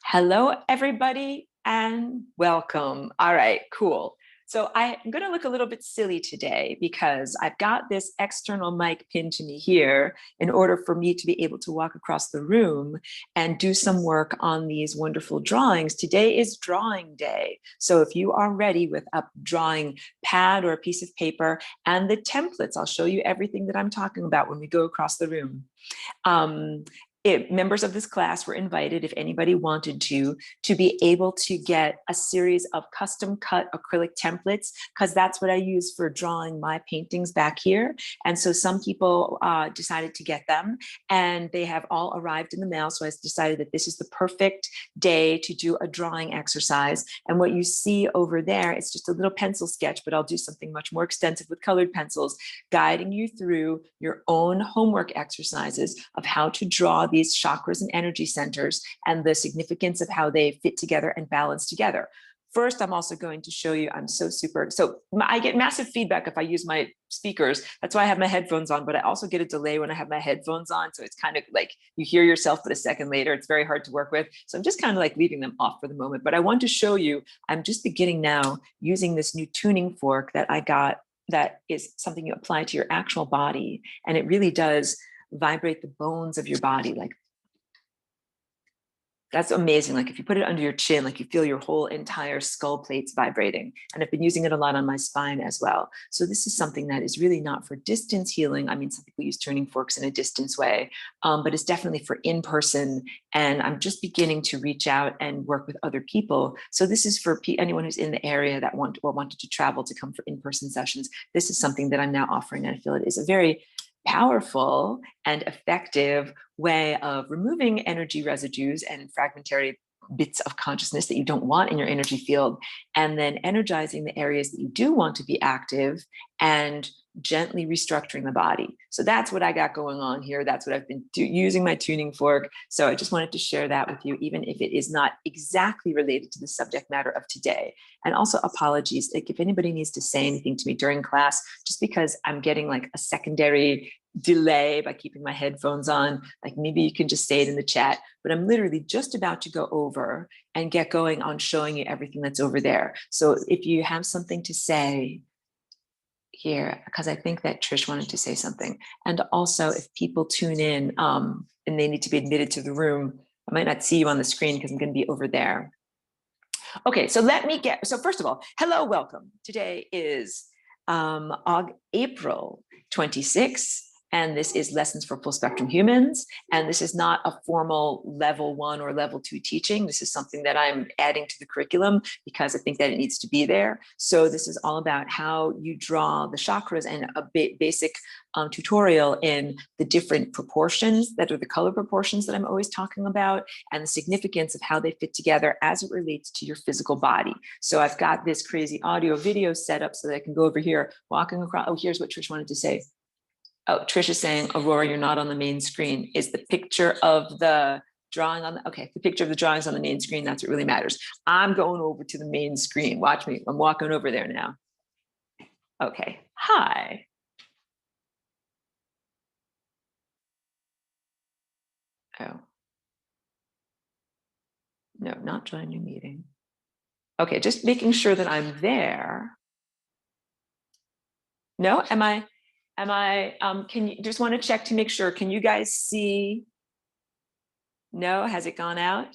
Hello, everybody, and welcome. All right, cool. So I'm going to look a little bit silly today because I've got this external mic pinned to me here in order for me to be able to walk across the room and do some work on these wonderful drawings. Today is drawing day. So if you are ready with a drawing pad or a piece of paper and the templates, I'll show you everything that I'm talking about when we go across the room. Members of this class were invited, if anybody wanted to be able to get a series of custom cut acrylic templates, because that's what I use for drawing my paintings back here. And so some people decided to get them, and they have all arrived in the mail. So I decided that this is the perfect day to do a drawing exercise. And what you see over there, it's just a little pencil sketch, but I'll do something much more extensive with colored pencils, guiding you through your own homework exercises of how to draw these chakras and energy centers and the significance of how they fit together and balance together. First, I'm also going to show you, so I get massive feedback if I use my speakers. That's why I have my headphones on, but I also get a delay when I have my headphones on. So it's kind of like you hear yourself, but a second later, it's very hard to work with. So I'm just kind of like leaving them off for the moment. But I want to show you, I'm just beginning now using this new tuning fork that I got that is something you apply to your actual body. And it really does vibrate the bones of your body. Like, that's amazing. Like if you put it under your chin, like you feel your whole entire skull plates vibrating. And I've been using it a lot on my spine as well. So this is something that is really not for distance healing. I mean, some people use tuning forks in a distance way, but it's definitely for in-person. And I'm just beginning to reach out and work with other people. So this is for anyone who's in the area that wanted to travel to come for in-person sessions. This is something that I'm now offering. And I feel it is a very powerful and effective way of removing energy residues and fragmentary bits of consciousness that you don't want in your energy field, and then energizing the areas that you do want to be active and gently restructuring the body. So that's what I got going on here. That's what I've been using my tuning fork. So I just wanted to share that with you, even if it is not exactly related to the subject matter of today. And also apologies, like if anybody needs to say anything to me during class, just because I'm getting like a secondary delay by keeping my headphones on, like maybe you can just say it in the chat, but I'm literally just about to go over and get going on showing you everything that's over there. So if you have something to say here, because I think that Trish wanted to say something. And also if people tune in and they need to be admitted to the room, I might not see you on the screen because I'm going to be over there. Okay, so so first of all, hello, welcome. Today is April 26th. And this is Lessons for Full Spectrum Humans. And this is not a formal level 1 or level 2 teaching. This is something that I'm adding to the curriculum because I think that it needs to be there. So this is all about how you draw the chakras and a basic tutorial in the different proportions that are the color proportions that I'm always talking about, and the significance of how they fit together as it relates to your physical body. So I've got this crazy audio video set up so that I can go over here, walking across. Oh, here's what Trish wanted to say. Oh, Trish is saying, Aurora, you're not on the main screen. Is the picture of the drawing on the, okay, the picture of the drawings on the main screen, that's what really matters. I'm going over to the main screen. Watch me, I'm walking over there now. Okay, hi. Oh. No, not join your meeting. Okay, just making sure that I'm there. No, am I, can you just want to check to make sure, can you guys see? No, has it gone out?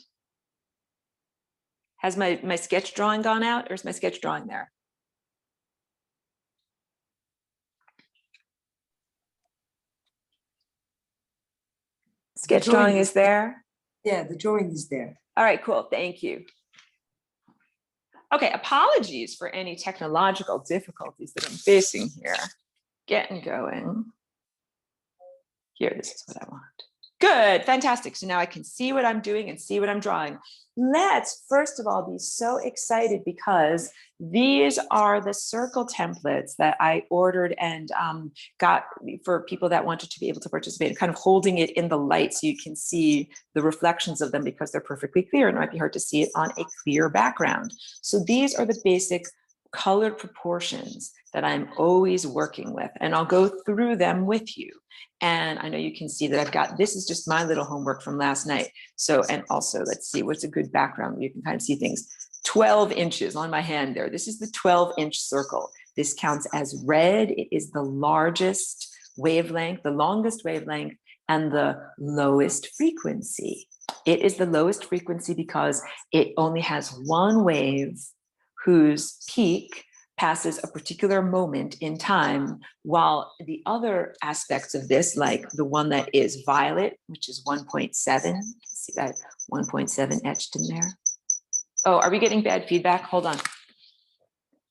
Has my sketch drawing gone out, or is my sketch drawing there? Sketch drawing is there? Yeah, the drawing is there. All right, cool, thank you. Okay, apologies for any technological difficulties that I'm facing here. Getting going. Here, this is what I want. Good, fantastic. So now I can see what I'm doing and see what I'm drawing. Let's first of all be so excited because these are the circle templates that I ordered and got for people that wanted to be able to participate, kind of holding it in the light so you can see the reflections of them because they're perfectly clear and it might be hard to see it on a clear background. So these are the basic colored proportions that I'm always working with, and I'll go through them with you. And I know you can see that I've got, this is just my little homework from last night. So, and also let's see what's a good background where you can kind of see things. 12 inches on my hand there. This is the 12-inch circle. This counts as red. It is the largest wavelength, the longest wavelength, and the lowest frequency. It is the lowest frequency because it only has one wave whose peak passes a particular moment in time, while the other aspects of this, like the one that is violet, which is 1.7, see that 1.7 etched in there. Oh, are we getting bad feedback? Hold on.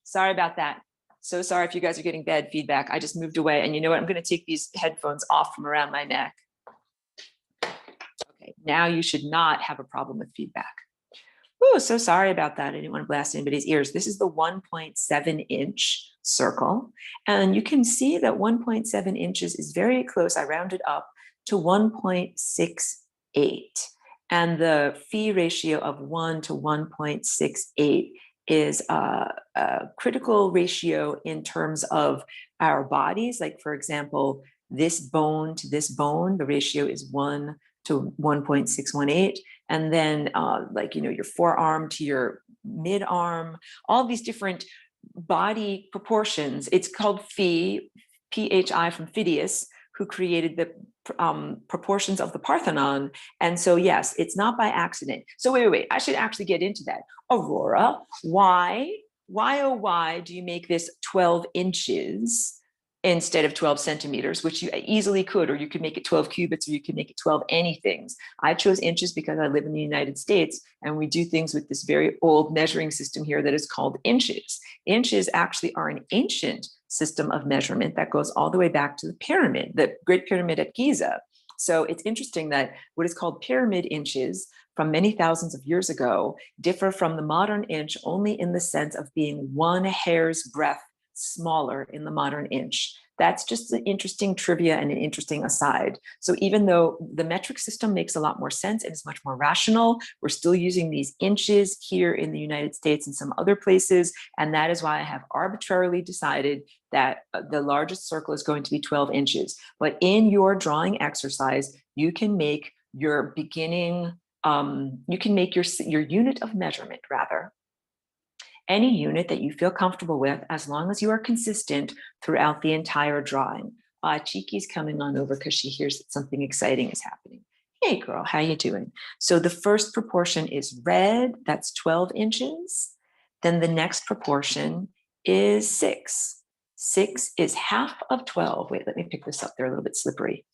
Sorry about that. So sorry if you guys are getting bad feedback. I just moved away, and you know what? I'm going to take these headphones off from around my neck. Okay, now you should not have a problem with feedback. Oh, so sorry about that. I didn't want to blast anybody's ears. This is the 1.7-inch circle. And you can see that 1.7 inches is very close. I rounded up to 1.68. And the phi ratio of 1 to 1.68 is a critical ratio in terms of our bodies. Like, for example, this bone to this bone, the ratio is 1 to 1.618. And then like, you know, your forearm to your mid-arm, all these different body proportions. It's called phi, P-H-I, from Phidias, who created the proportions of the Parthenon. And so, yes, it's not by accident. So wait, I should actually get into that. Aurora, why, oh, why do you make this 12 inches instead of 12 centimeters, which you easily could, or you could make it 12 cubits, or you could make it 12 anythings. I chose inches because I live in the United States, and we do things with this very old measuring system here that is called inches. Inches actually are an ancient system of measurement that goes all the way back to the pyramid, the Great Pyramid at Giza. So it's interesting that what is called pyramid inches from many thousands of years ago differ from the modern inch only in the sense of being one hair's breadth smaller in the modern inch. That's just an interesting trivia and an interesting aside. So even though the metric system makes a lot more sense and is much more rational, we're still using these inches here in the United States and some other places. And that is why I have arbitrarily decided that the largest circle is going to be 12 inches. But in your drawing exercise, you can make your beginning, you can make your unit of measurement, rather, any unit that you feel comfortable with, as long as you are consistent throughout the entire drawing. Chiki's coming on over because she hears that something exciting is happening. Hey girl, how you doing? So the first proportion is red, that's 12 inches. Then the next proportion is 6. 6 is half of 12. Wait, let me pick this up. They're a little bit slippery.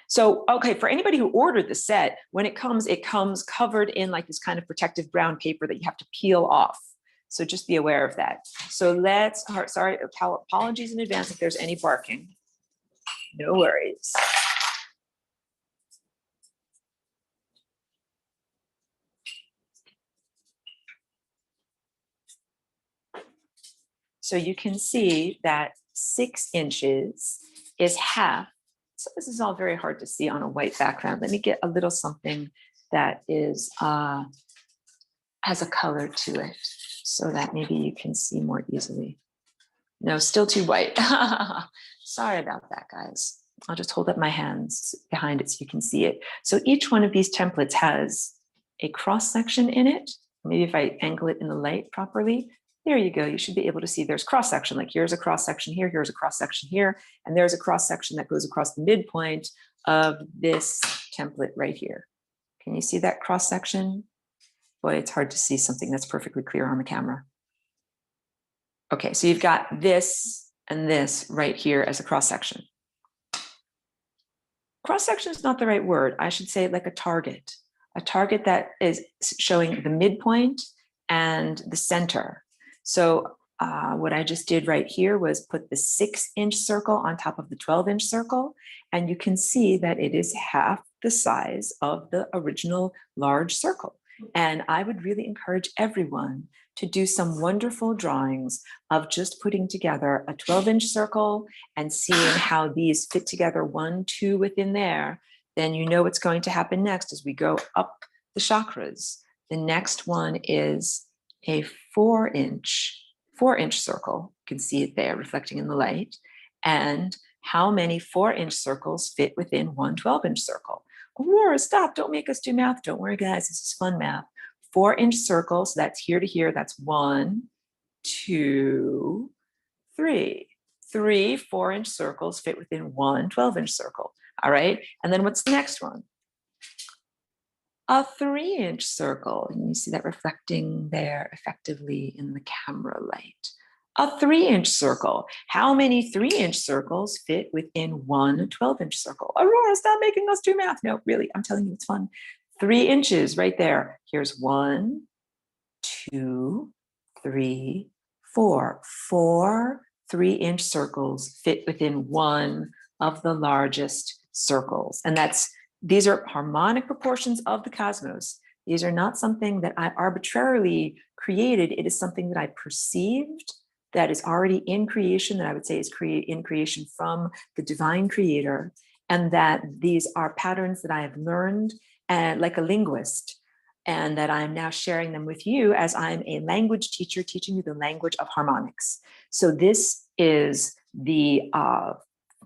So, okay, for anybody who ordered the set, when it comes covered in like this kind of protective brown paper that you have to peel off. So just be aware of that. So let's, sorry, apologies in advance if there's any barking. No worries. So you can see that 6 inches is half. So this is all very hard to see on a white background. Let me get a little something that is, has a color to it, so that maybe you can see more easily. No, still too white. Sorry about that, guys. I'll just hold up my hands behind it so you can see it. So each one of these templates has a cross section in it. Maybe if I angle it in the light properly, there you go. You should be able to see there's cross section. Like here's a cross section here, here's a cross section here, and there's a cross section that goes across the midpoint of this template right here. Can you see that cross section? Boy, it's hard to see something that's perfectly clear on the camera. Okay, so you've got this and this right here as a cross section. Cross section is not the right word. I should say like a target that is showing the midpoint and the center. So what I just did right here was put the 6-inch circle on top of the 12-inch circle, and you can see that it is half the size of the original large circle. And I would really encourage everyone to do some wonderful drawings of just putting together a 12-inch circle and seeing how these fit together 1, 2 within there. Then you know what's going to happen next as we go up the chakras. The next one is a 4-inch 4-inch circle. You can see it there reflecting in the light. And how many 4-inch circles fit within one 12-inch circle? Aurora, stop, don't make us do math. Don't worry, guys, this is fun math. 4-inch circles, so that's here to here, that's 1, 2, 3. 3 4-inch circles fit within one 12-inch circle. All right, and then what's the next one? A 3-inch circle. And you see that reflecting there effectively in the camera light. A 3-inch circle. How many 3-inch circles fit within one 12-inch circle? Aurora, stop making us do math. No, really, I'm telling you, it's fun. 3 inches right there. Here's 1, 2, 3, 4. 4 3-inch circles fit within one of the largest circles. And these are harmonic proportions of the cosmos. These are not something that I arbitrarily created. It is something that I perceived that is already in creation, that I would say is in creation from the divine creator. And that these are patterns that I have learned like a linguist, and that I'm now sharing them with you as I'm a language teacher teaching you the language of harmonics. So this is the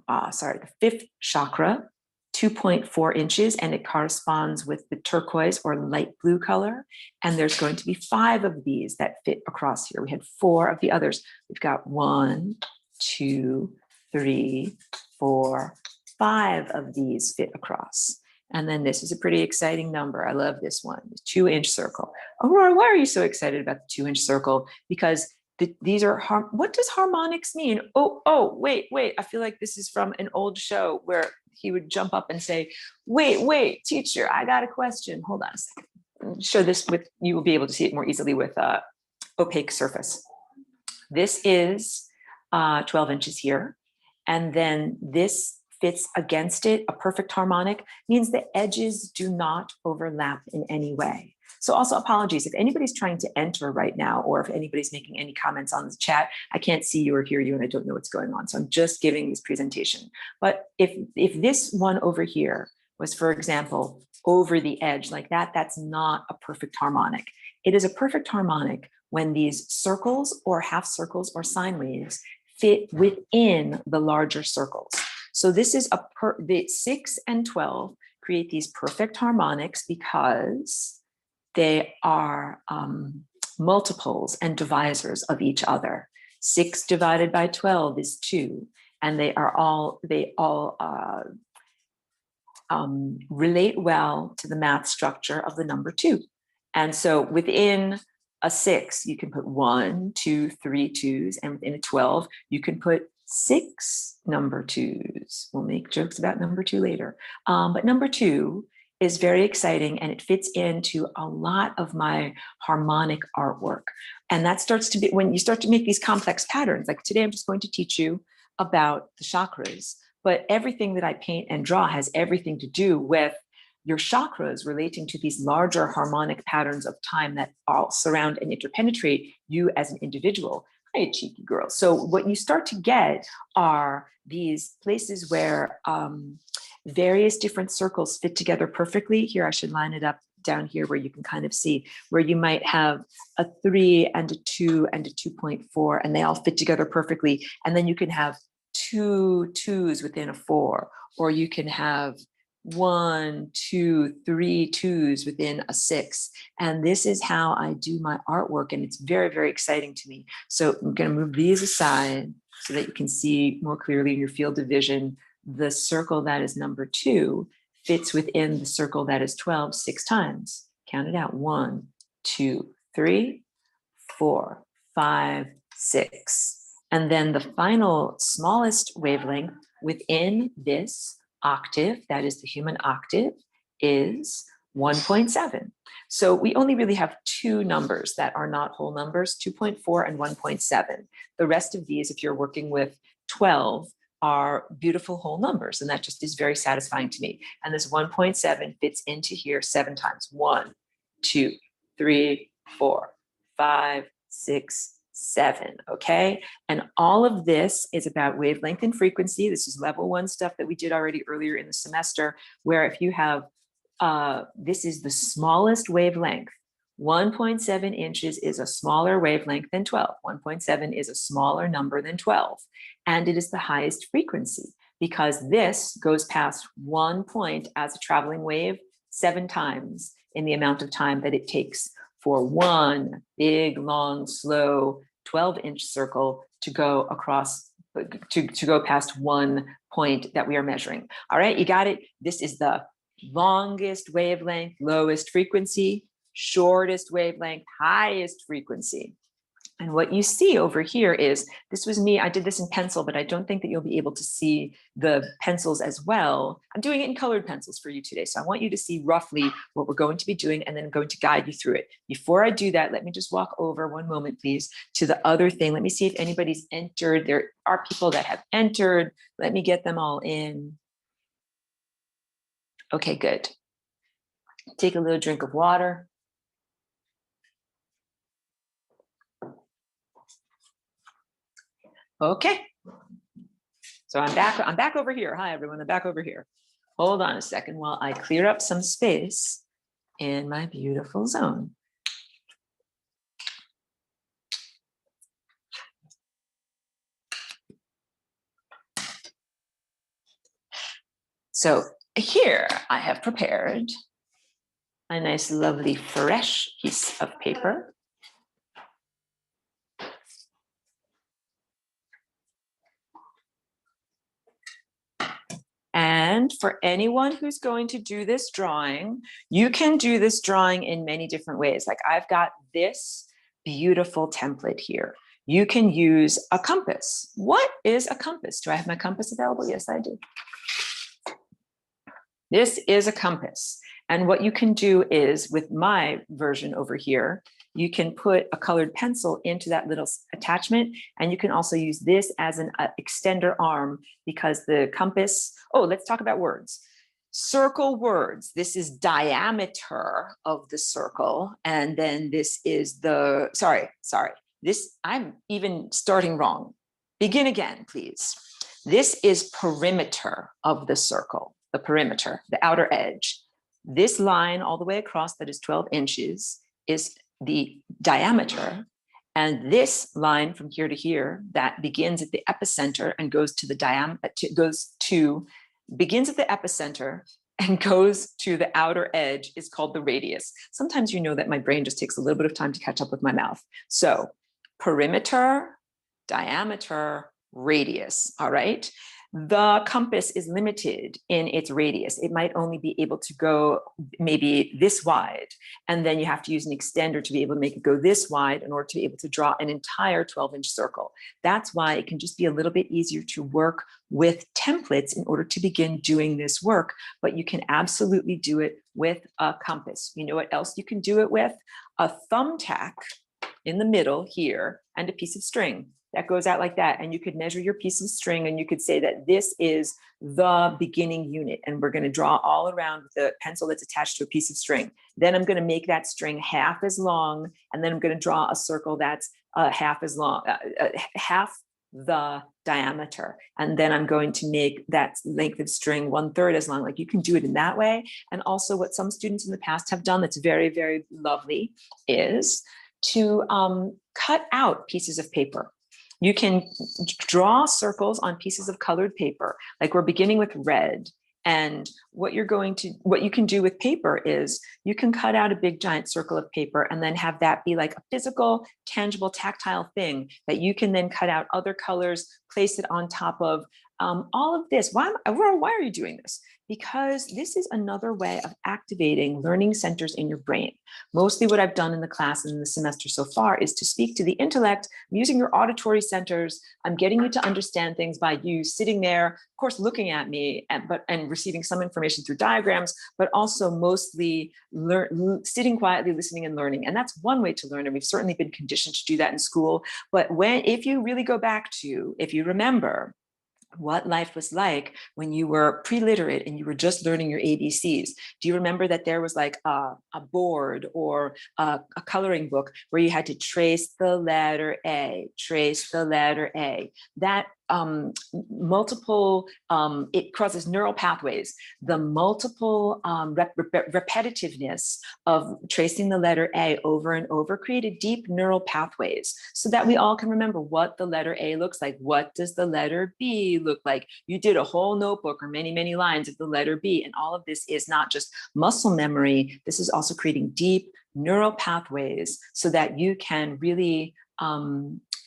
5th chakra, 2.4 inches, and it corresponds with the turquoise or light blue color. And there's going to be 5 of these that fit across here. We had 4 of the others. We've got 1, 2, 3, 4, 5 of these fit across. And then this is a pretty exciting number. I love this one, the 2-inch circle. Aurora, why are you so excited about the 2-inch circle? Because these are, what does harmonics mean? Wait, I feel like this is from an old show where he would jump up and say, wait, teacher, I got a question. Hold on a second. Show this with, you will be able to see it more easily with opaque surface. This is 12 inches here. And then this fits against it. A perfect harmonic means the edges do not overlap in any way. So also apologies if anybody's trying to enter right now, or if anybody's making any comments on the chat, I can't see you or hear you and I don't know what's going on. So I'm just giving this presentation. But if this one over here was, for example, over the edge like that, that's not a perfect harmonic. It is a perfect harmonic when these circles or half circles or sine waves fit within the larger circles. So this is the 6 and 12 create these perfect harmonics because they are multiples and divisors of each other. 6 divided by 12 is 2, and they all relate well to the math structure of the number 2. And so within a 6, you can put 1, 2, 3 2s, and within a 12, you can put 6 number 2s. We'll make jokes about number 2 later. But number 2 is very exciting, and it fits into a lot of my harmonic artwork. And that starts to be when you start to make these complex patterns. Like today, I'm just going to teach you about the chakras, but everything that I paint and draw has everything to do with your chakras relating to these larger harmonic patterns of time that all surround and interpenetrate you as an individual. Hey, cheeky girl. So what you start to get are these places where various different circles fit together perfectly. Here, I should line it up down here where you can kind of see where you might have a 3 and a 2 and a 2.4, and they all fit together perfectly. And then you can have 2 2s within a 4, or you can have 1, 2, 3 2s within a 6. And this is how I do my artwork. And it's very, very exciting to me. So I'm going to move these aside so that you can see more clearly in your field of vision. The circle that is number 2 fits within the circle that is 12 6 times. Count it out. 1, 2, 3, 4, 5, 6. And then the final smallest wavelength within this octave, that is the human octave, is 1.7. So we only really have 2 numbers that are not whole numbers, 2.4 and 1.7. The rest of these, if you're working with 12, are beautiful whole numbers, and that just is very satisfying to me. And this 1.7 fits into here 7 times. 1, 2, 3, 4, 5, 6, 7. Okay. And all of this is about wavelength and frequency. This is level 1 stuff that we did already earlier in the semester, where if you have, this is the smallest wavelength 1.7 inches is a smaller wavelength than 12. 1.7 is a smaller number than 12. And it is the highest frequency because this goes past 1 point as a traveling wave 7 times in the amount of time that it takes for one big, long, slow 12-inch circle to go across, to go past 1 point that we are measuring. All right, you got it? This is the longest wavelength, lowest frequency, shortest wavelength, highest frequency. And what you see over here is, this was me, I did this in pencil, but I don't think that you'll be able to see the pencils as well. I'm doing it in colored pencils for you today. So I want you to see roughly what we're going to be doing and then I'm going to guide you through it. Before I do that, let me just walk over one moment, please, to the other thing. Let me see if anybody's entered. There are people that have entered. Let me get them all in. Okay, good. Take a little drink of water. Okay, so I'm back over here. Hi, everyone, I'm back over here. Hold on a second while I clear up some space in my beautiful zone. So here I have prepared a nice, lovely, fresh piece of paper. And for anyone who's going to do this drawing, you can do this drawing in many different ways. Like I've got this beautiful template here. You can use a compass. What is a compass? Do I have my compass available? Yes, I do. This is a compass. And what you can do is, with my version over here, you can put a colored pencil into that little attachment. And you can also use this as an extender arm because the compass, oh, let's talk about words. Circle words. This is diameter of the circle. And then this is the, sorry. This, I'm even starting wrong. Begin again, please. This is perimeter of the circle, the perimeter, the outer edge. This line all the way across that is 12 inches is the diameter. And this line from here to here that begins at the epicenter and goes to the begins at the epicenter and goes to the outer edge is called the radius. Sometimes you know that my brain just takes a little bit of time to catch up with my mouth. So perimeter, diameter, radius, all right? The compass is limited in its radius. It might only be able to go maybe this wide, and then you have to use an extender to be able to make it go this wide in order to be able to draw an entire 12-inch circle. That's why it can just be a little bit easier to work with templates in order to begin doing this work, but you can absolutely do it with a compass. You know what else you can do it with? A thumbtack in the middle here and a piece of string. That goes out like that. And you could measure your piece of string and you could say that this is the beginning unit. And we're going to draw all around with the pencil that's attached to a piece of string. Then I'm going to make that string half as long. And then I'm going to draw a circle that's half as long, half the diameter. And then I'm going to make that length of string 1/3 as long. Like you can do it in that way. And also what some students in the past have done that's very, very lovely is to cut out pieces of paper. You can draw circles on pieces of colored paper, like we're beginning with red. And what you can do with paper is you can cut out a big giant circle of paper and then have that be like a physical, tangible, tactile thing that you can then cut out other colors, place it on top of all of this. Why are you doing this? Because this is another way of activating learning centers in your brain. Mostly what I've done in the class and in the semester so far is to speak to the intellect. I'm using your auditory centers. I'm getting you to understand things by you sitting there, of course, looking at me and receiving some information through diagrams, but also mostly sitting quietly, listening and learning. And that's one way to learn. And we've certainly been conditioned to do that in school. But if you really go back to, if you remember, what life was like when you were pre-literate and you were just learning your ABCs. Do you remember that there was like a board or a coloring book where you had to trace the letter A, trace the letter A? That multiple, it crosses neural pathways, the multiple repetitiveness of tracing the letter A over and over created deep neural pathways so that we all can remember what the letter A looks like. What does the letter B look like? You did a whole notebook or many, many lines of the letter B, and all of this is not just muscle memory. This is also creating deep neural pathways so that you can really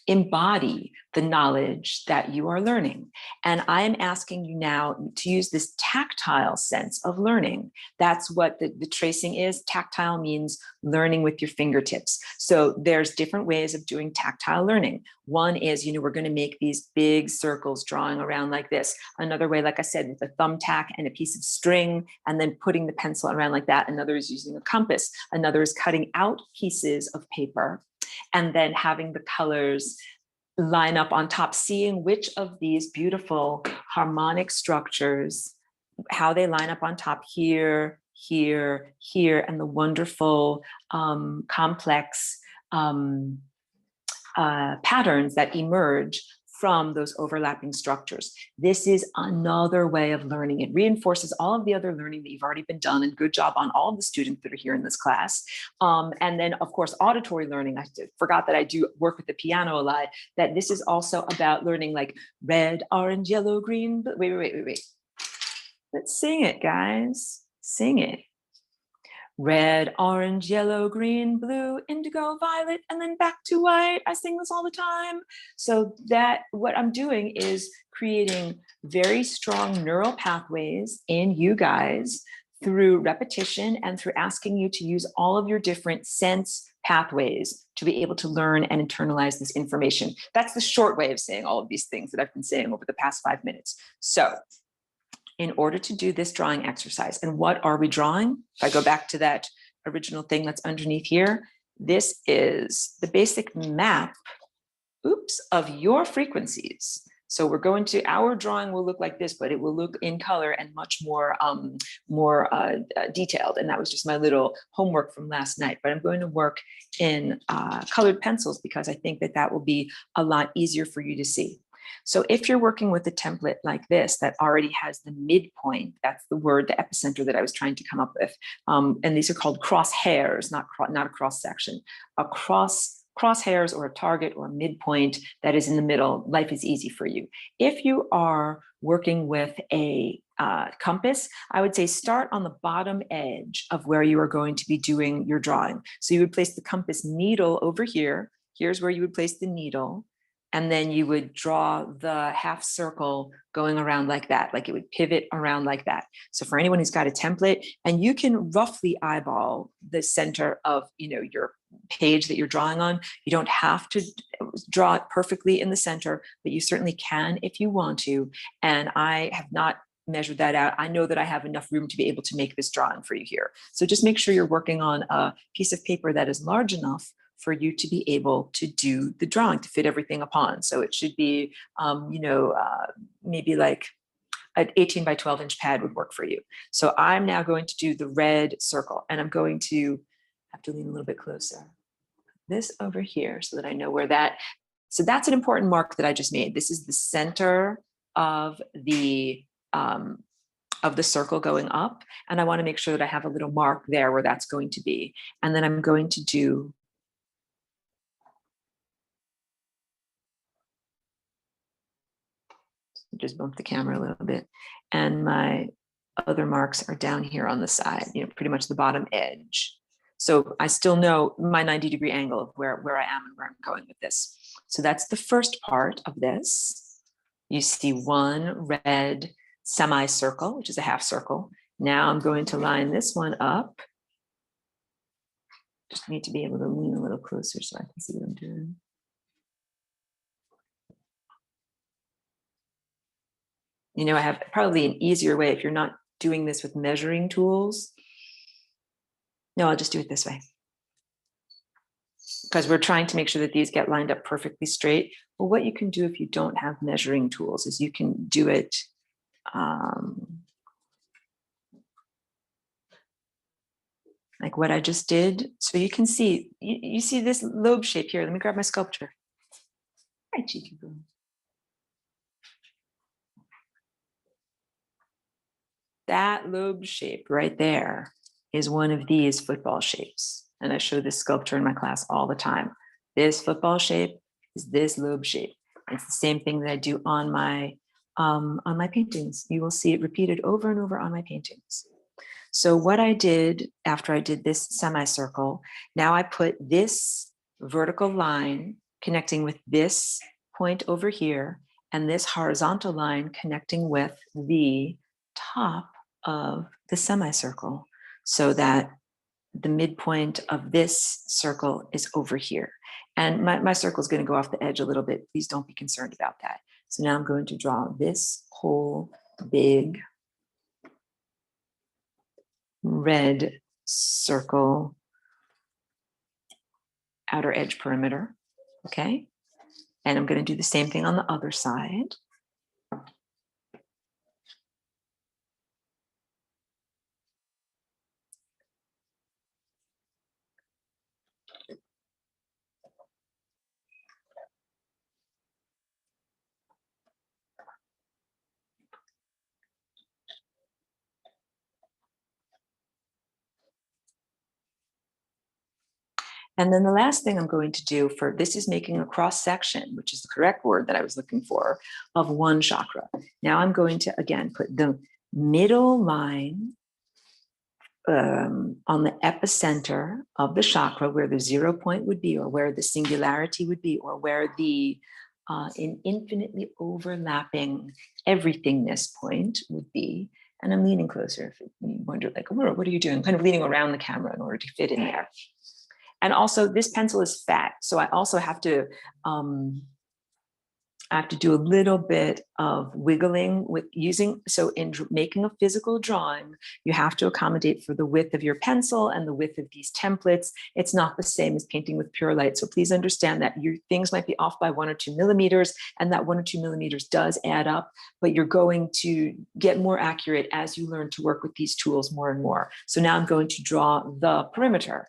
embody the knowledge that you are learning. And I am asking you now to use this tactile sense of learning. That's what the tracing is. Tactile means learning with your fingertips. So there's different ways of doing tactile learning. One is, we're going to make these big circles drawing around like this. Another way, like I said, with a thumbtack and a piece of string, and then putting the pencil around like that. Another is using a compass. Another is cutting out pieces of paper and then having the colors line up on top, seeing which of these beautiful harmonic structures, how they line up on top here, here, here, and the wonderful complex patterns that emerge from those overlapping structures. This is another way of learning. It reinforces all of the other learning that you've already been done, and good job on all of the students that are here in this class. And then of course, auditory learning. I forgot that I do work with the piano a lot, that this is also about learning like red, orange, yellow, green, but wait. Let's sing it, guys, sing it. Red, orange, yellow, green, blue, indigo, violet, and then back to white. I sing this all the time. So that what I'm doing is creating very strong neural pathways in you guys through repetition and through asking you to use all of your different sense pathways to be able to learn and internalize this information. That's the short way of saying all of these things that I've been saying over the past 5 minutes. So in order to do this drawing exercise, and what are we drawing? If I go back to that original thing that's underneath here, this is the basic map, of your frequencies. So we're going to, our drawing will look like this, but it will look in color and much more, detailed. And that was just my little homework from last night. But I'm going to work in colored pencils because I think that that will be a lot easier for you to see. So if you're working with a template like this that already has the midpoint, that's the word, the epicenter that I was trying to come up with. And these are called crosshairs, not a cross section. A crosshairs or a target or a midpoint that is in the middle, life is easy for you. If you are working with a compass, I would say start on the bottom edge of where you are going to be doing your drawing. So you would place the compass needle over here. Here's where you would place the needle. And then you would draw the half circle going around like that, like it would pivot around like that. So for anyone who's got a template, and you can roughly eyeball the center of your page that you're drawing on. You don't have to draw it perfectly in the center, but you certainly can if you want to. And I have not measured that out. I know that I have enough room to be able to make this drawing for you here. So just make sure you're working on a piece of paper that is large enough for you to be able to do the drawing, to fit everything upon. So it should be, maybe like an 18 by 12 inch pad would work for you. So I'm now going to do the red circle, and I'm going to have to lean a little bit closer. This over here so that I know where that, so that's an important mark that I just made. This is the center of the circle going up. And I want to make sure that I have a little mark there where that's going to be. And then I'm going to do just bump the camera a little bit. And my other marks are down here on the side, pretty much the bottom edge. So I still know my 90-degree angle of where I am and where I'm going with this. So that's the first part of this. You see one red semicircle, which is a half circle. Now I'm going to line this one up. Just need to be able to lean a little closer so I can see what I'm doing. I have probably an easier way if you're not doing this with measuring tools. No, I'll just do it this way. Because we're trying to make sure that these get lined up perfectly straight. Well, what you can do if you don't have measuring tools is you can do it like what I just did. So you can see, you see this lobe shape here. Let me grab my sculpture. Hi, cheeky girl. That lobe shape right there is one of these football shapes. And I show this sculpture in my class all the time. This football shape is this lobe shape. It's the same thing that I do on my paintings. You will see it repeated over and over on my paintings. So what I did after I did this semicircle, now I put this vertical line connecting with this point over here and this horizontal line connecting with the top of the semicircle so that the midpoint of this circle is over here. And my circle is going to go off the edge a little bit. Please don't be concerned about that. So now I'm going to draw this whole big red circle outer edge perimeter, okay? And I'm going to do the same thing on the other side. And then the last thing I'm going to do for this is making a cross section, which is the correct word that I was looking for, of one chakra. Now I'm going to, again, put the middle line on the epicenter of the chakra where the 0 point would be, or where the singularity would be, or where the infinitely overlapping everythingness point would be. And I'm leaning closer if you wonder, like, what are you doing? I'm kind of leaning around the camera in order to fit in there. And also this pencil is fat, so I also have to do a little bit of wiggling with using, so in making a physical drawing, you have to accommodate for the width of your pencil and the width of these templates. It's not the same as painting with pure light. So please understand that your things might be off by 1 or 2 millimeters, and that 1 or 2 millimeters does add up, but you're going to get more accurate as you learn to work with these tools more and more. So now I'm going to draw the perimeter.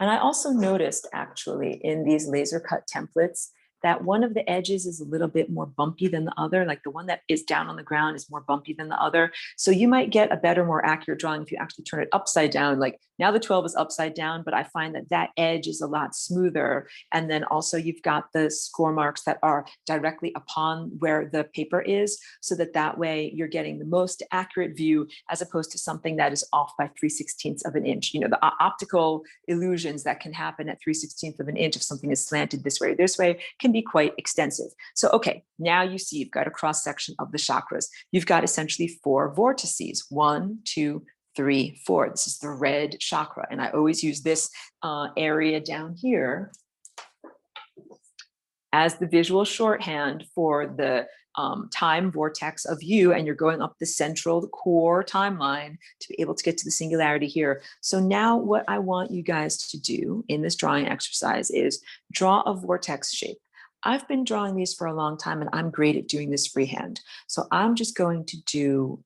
And I also noticed actually in these laser cut templates that one of the edges is a little bit more bumpy than the other, like the one that is down on the ground is more bumpy than the other. So you might get a better, more accurate drawing if you actually turn it upside down. Like now the 12 is upside down, but I find that that edge is a lot smoother. And then also you've got the score marks that are directly upon where the paper is, so that way you're getting the most accurate view as opposed to something that is off by 3/16 of an inch. You know, the optical illusions that can happen at 3/16 of an inch if something is slanted this way or this way can be quite extensive. So, okay, now you see you've got a cross section of the chakras. You've got essentially 4 vortices, 1, 2, 3, 4. This is the red chakra. And I always use this area down here as the visual shorthand for the time vortex of you, and you're going up the central core timeline to be able to get to the singularity here. So now what I want you guys to do in this drawing exercise is draw a vortex shape. I've been drawing these for a long time and I'm great at doing this freehand. So I'm just going to do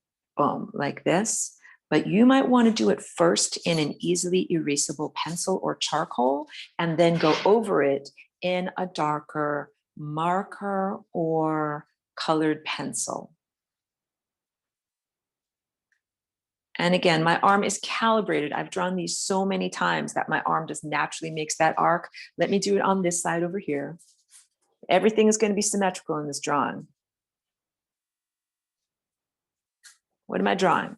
like this, but you might want to do it first in an easily erasable pencil or charcoal, and then go over it in a darker marker or colored pencil. And again, my arm is calibrated. I've drawn these so many times that my arm just naturally makes that arc. Let me do it on this side over here. Everything is going to be symmetrical in this drawing. What am I drawing?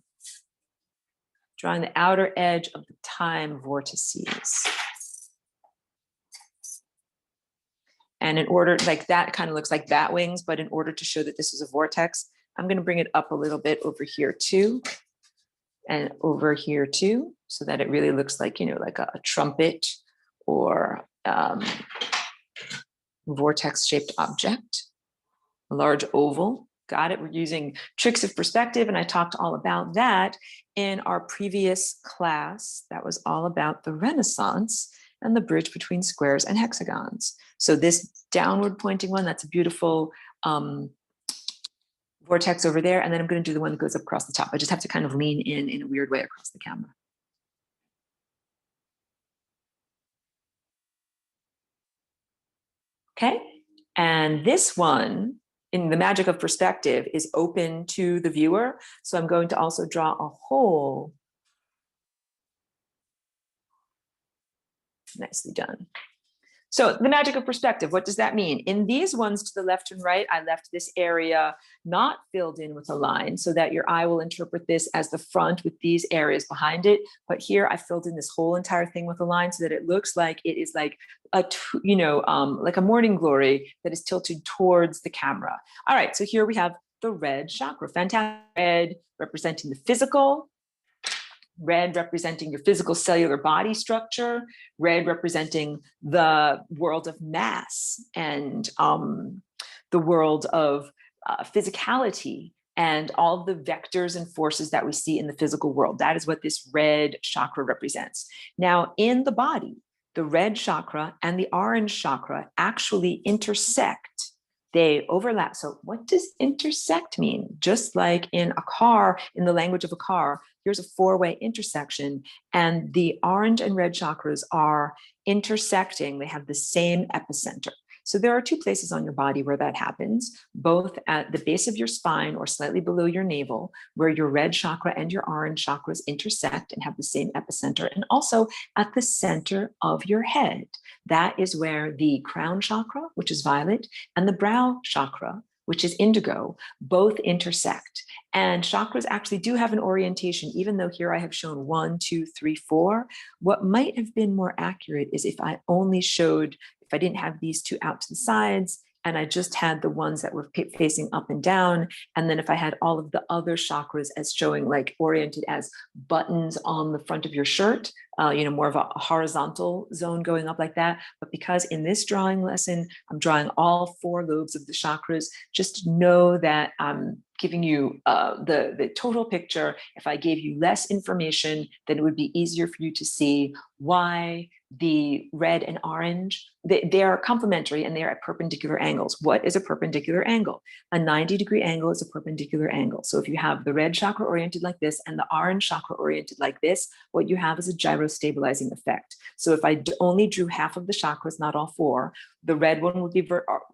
Drawing the outer edge of the time vortices. And in order, like that kind of looks like bat wings, but in order to show that this is a vortex, I'm going to bring it up a little bit over here too, and over here too, so that it really looks like, you know, like a trumpet or vortex shaped object, a large oval. Got it? We're using tricks of perspective, and I talked all about that in our previous class. That was all about the Renaissance and the bridge between squares and hexagons. So this downward pointing one, that's a beautiful vortex over there. And then I'm going to do the one that goes up across the top. I just have to kind of lean in a weird way across the camera. Okay. And this one, in the magic of perspective, is open to the viewer. So I'm going to also draw a hole. Nicely done. So the magic of perspective, what does that mean? In these ones to the left and right, I left this area not filled in with a line so that your eye will interpret this as the front with these areas behind it. But here I filled in this whole entire thing with a line so that it looks like it is like a, like a morning glory that is tilted towards the camera. All right, so here we have the red chakra. Fantastic. Red representing the physical, red representing your physical cellular body structure, red representing the world of mass and the world of physicality and all the vectors and forces that we see in the physical world. That is what this red chakra represents. Now, in the body, the red chakra and the orange chakra actually intersect. They overlap. So what does intersect mean? Just like in a car, in the language of a car, here's a four-way intersection, and the orange and red chakras are intersecting. They have the same epicenter. So there are two places on your body where that happens, both at the base of your spine or slightly below your navel, where your red chakra and your orange chakras intersect and have the same epicenter, and also at the center of your head. That is where the crown chakra, which is violet, and the brow chakra, which is indigo, both intersect. And chakras actually do have an orientation, even though here I have shown 1, 2, 3, 4. What might have been more accurate is if I only showed, if I didn't have these two out to the sides, and I just had the ones that were facing up and down. And then if I had all of the other chakras as showing like oriented as buttons on the front of your shirt, more of a horizontal zone going up like that. But because in this drawing lesson, I'm drawing all 4 lobes of the chakras, just know that I'm giving you the total picture. If I gave you less information, then it would be easier for you to see why the red and orange, they are complementary and they are at perpendicular angles. What is a perpendicular angle? A 90-degree angle is a perpendicular angle. So if you have the red chakra oriented like this and the orange chakra oriented like this, what you have is a gyro-stabilizing effect. So if I only drew half of the chakras, not all 4, the red one would be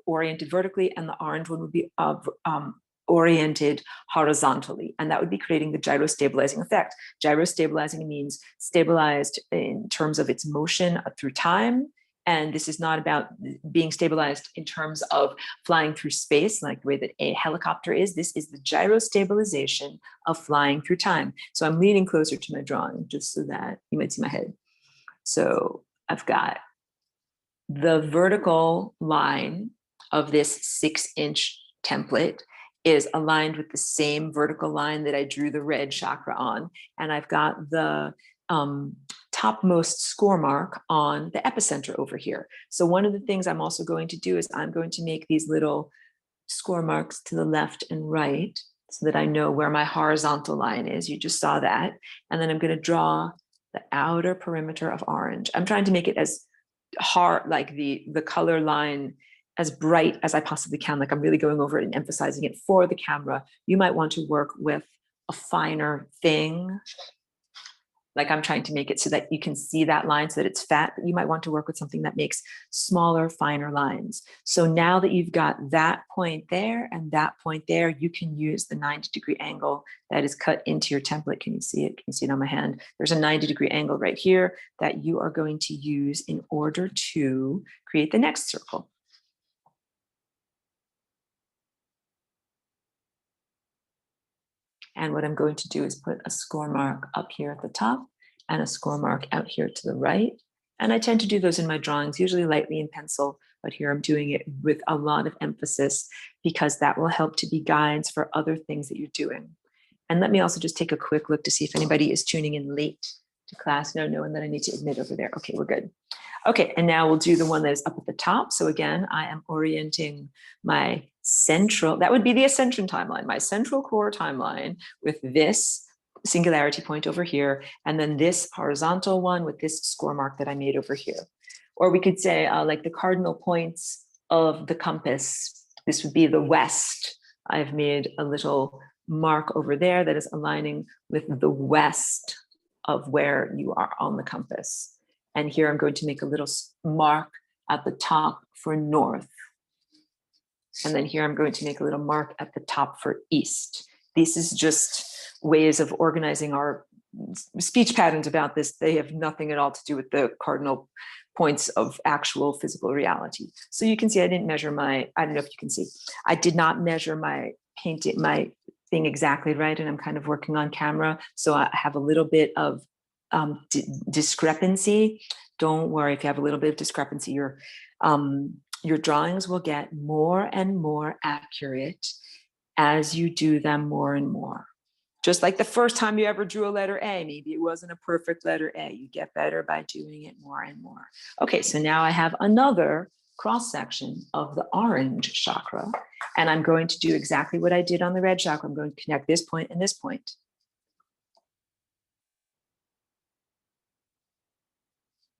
oriented vertically and the orange one would be oriented horizontally, and that would be creating the gyro-stabilizing effect. Gyro-stabilizing means stabilized in terms of its motion through time, and this is not about being stabilized in terms of flying through space like the way that a helicopter is. This is the gyro-stabilization of flying through time. So I'm leaning closer to my drawing just so that you might see my head. So I've got the vertical line of this 6-inch template is aligned with the same vertical line that I drew the red chakra on. And I've got the topmost score mark on the epicenter over here. So one of the things I'm also going to do is I'm going to make these little score marks to the left and right so that I know where my horizontal line is. You just saw that. And then I'm going to draw the outer perimeter of orange. I'm trying to make it as hard, like the color line, as bright as I possibly can. Like I'm really going over it and emphasizing it for the camera. You might want to work with a finer thing. Like I'm trying to make it so that you can see that line so that it's fat, but you might want to work with something that makes smaller, finer lines. So now that you've got that point there and that point there, you can use the 90-degree angle that is cut into your template. Can you see it? Can you see it on my hand? There's a 90-degree angle right here that you are going to use in order to create the next circle. And what I'm going to do is put a score mark up here at the top and a score mark out here to the right. And I tend to do those in my drawings, usually lightly in pencil, but here I'm doing it with a lot of emphasis because that will help to be guides for other things that you're doing. And let me also just take a quick look to see if anybody is tuning in late to class. No one that I need to admit over there. Okay, we're good. Okay, and now we'll do the one that is up at the top. So again, I am orienting my central, that would be the ascension timeline, my central core timeline with this singularity point over here, and then this horizontal one with this score mark that I made over here. Or we could say like the cardinal points of the compass. This would be the west. I've made a little mark over there that is aligning with the west of where you are on the compass. And here I'm going to make a little mark at the top for north. And then here I'm going to make a little mark at the top for east. This is just ways of organizing our speech patterns about this. They have nothing at all to do with the cardinal points of actual physical reality. So you can see I didn't measure my, I don't know if you can see, I did not measure my painting, my thing exactly right. And I'm kind of working on camera. So I have a little bit of discrepancy. Don't worry if you have a little bit of discrepancy, your drawings will get more and more accurate as you do them more and more. Just like the first time you ever drew a letter A, maybe it wasn't a perfect letter A. You get better by doing it more and more. Okay, so now I have another cross section of the orange chakra, and I'm going to do exactly what I did on the red chakra. I'm going to connect this point and this point.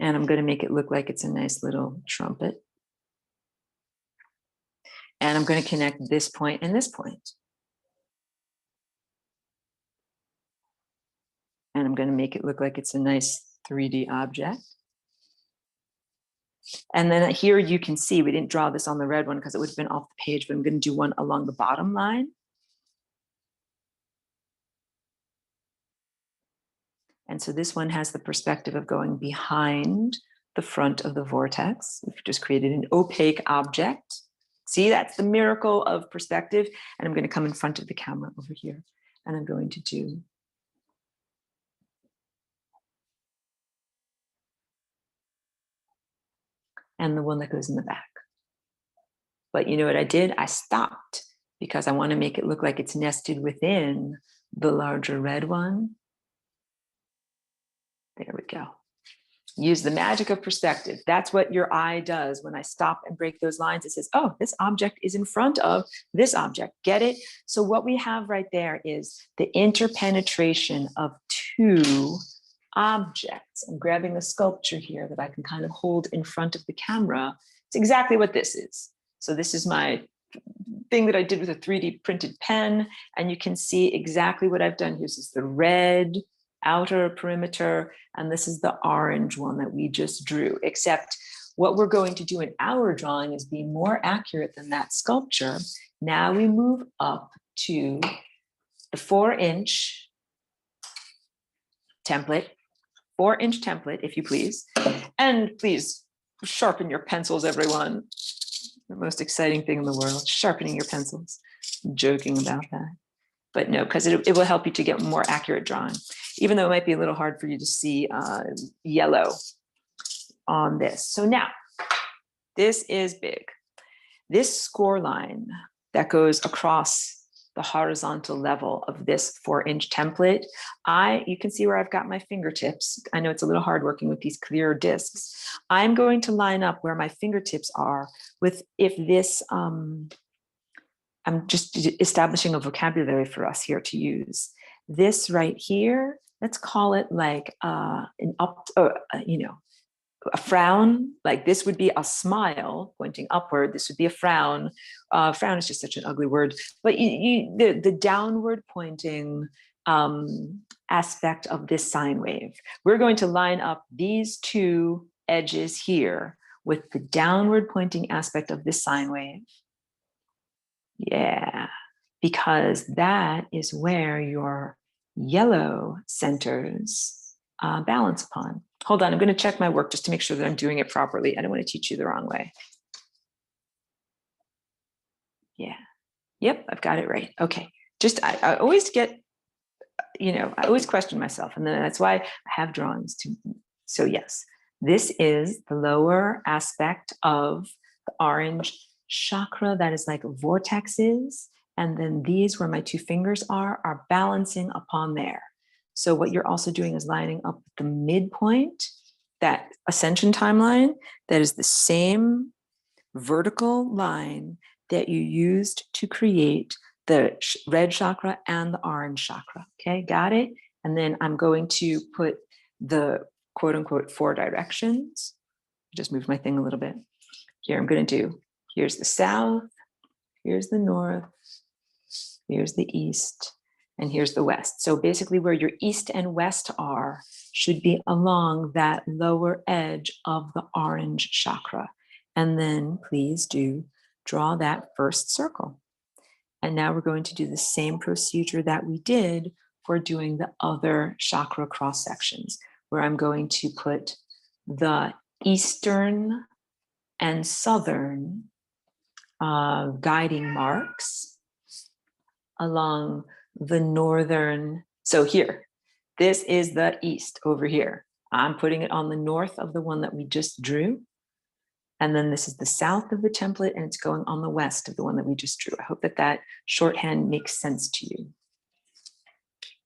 And I'm going to make it look like it's a nice little trumpet. And I'm going to connect this point and this point. And I'm going to make it look like it's a nice 3D object. And then here you can see, we didn't draw this on the red one because it would have been off the page, but I'm going to do one along the bottom line. And so this one has the perspective of going behind the front of the vortex. We've just created an opaque object. See, that's the miracle of perspective. And I'm going to come in front of the camera over here. And I'm going to do and the one that goes in the back. But you know what I did? I stopped because I want to make it look like it's nested within the larger red one. There we go. Use the magic of perspective. That's what your eye does. When I stop and break those lines, it says, oh, this object is in front of this object. Get it? So what we have right there is the interpenetration of two objects. I'm grabbing a sculpture here that I can kind of hold in front of the camera. It's exactly what this is. So this is my thing that I did with a 3D printed pen, and you can see exactly what I've done here. This is the red outer perimeter, and this is the orange one that we just drew, except what we're going to do in our drawing is be more accurate than that sculpture. Now we move up to the 4-inch template, 4-inch template, if you please. And please sharpen your pencils, everyone. The most exciting thing in the world, sharpening your pencils. I'm joking about that. But no, because it will help you to get more accurate drawing, even though it might be a little hard for you to see yellow on this. So now, this is big. This score line that goes across the horizontal level of this 4-inch template, you can see where I've got my fingertips. I know it's a little hard working with these clear discs. I'm going to line up where my fingertips are with if this, I'm just establishing a vocabulary for us here to use. This right here, let's call it like a frown. Like this would be a smile pointing upward. This would be a frown. Frown is just such an ugly word. But the downward pointing aspect of this sine wave, we're going to line up these two edges here with the downward pointing aspect of this sine wave. Yeah, because that is where your yellow centers balance upon. Hold on, I'm going to check my work just to make sure that I'm doing it properly. I don't want to teach you the wrong way. Yeah, yep, I've got it right. Okay, just I always get, I always question myself, and then that's why I have drawings too. So yes, this is the lower aspect of the orange chakra that is like vortexes, and then these where my two fingers are balancing upon there. So what you're also doing is lining up the midpoint, that ascension timeline, that is the same vertical line that you used to create the red chakra and the orange chakra. Okay, got it? And then I'm going to put the quote unquote 4 directions. Just move my thing a little bit. Here I'm going to do, here's the south, here's the north, here's the east, and here's the west. So basically where your east and west are should be along that lower edge of the orange chakra. And then please do draw that first circle. And now we're going to do the same procedure that we did for doing the other chakra cross sections, where I'm going to put the eastern and southern guiding marks along the northern. So here, this is the east over here. I'm putting it on the north of the one that we just drew. And then this is the south of the template, and it's going on the west of the one that we just drew. I hope that that shorthand makes sense to you.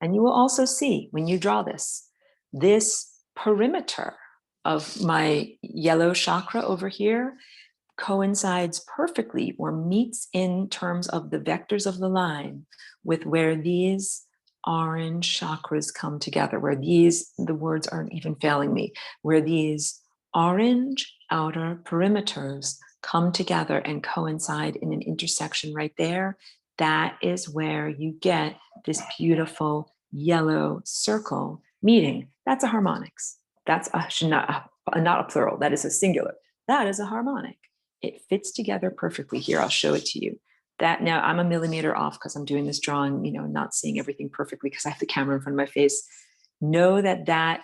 And you will also see when you draw this perimeter of my yellow chakra over here coincides perfectly or meets in terms of the vectors of the line with where these orange chakras come together, where these, the words aren't even failing me, where these orange outer perimeters come together and coincide in an intersection right there. That is where you get this beautiful yellow circle meeting. That's a harmonics. That's not a plural. That is a singular. That is a harmonic. It fits together perfectly. Here, I'll show it to you. That now I'm a millimeter off because I'm doing this drawing, not seeing everything perfectly because I have the camera in front of my face. Know that that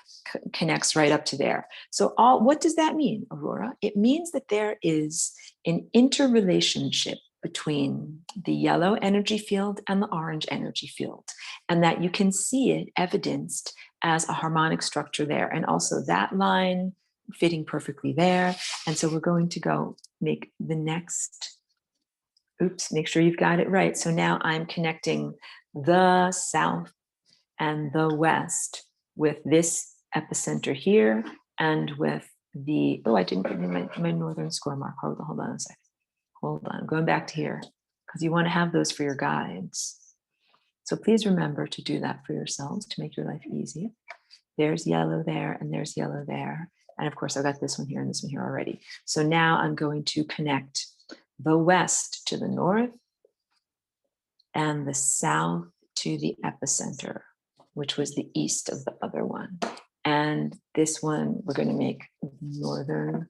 connects right up to there. So what does that mean, Aurora? It means that there is an interrelationship between the yellow energy field and the orange energy field, and that you can see it evidenced as a harmonic structure there. And also that line fitting perfectly there. And so we're going to go make the next, make sure you've got it right. So now I'm connecting the south and the west with this epicenter here and with the, I didn't give you my northern score mark. Hold on a second. Hold on, I'm going back to here because you want to have those for your guides. So please remember to do that for yourselves to make your life easy. There's yellow there and there's yellow there. And of course, I've got this one here and this one here already. So now I'm going to connect the west to the north and the south to the epicenter, which was the east of the other one. And this one, we're going to make northern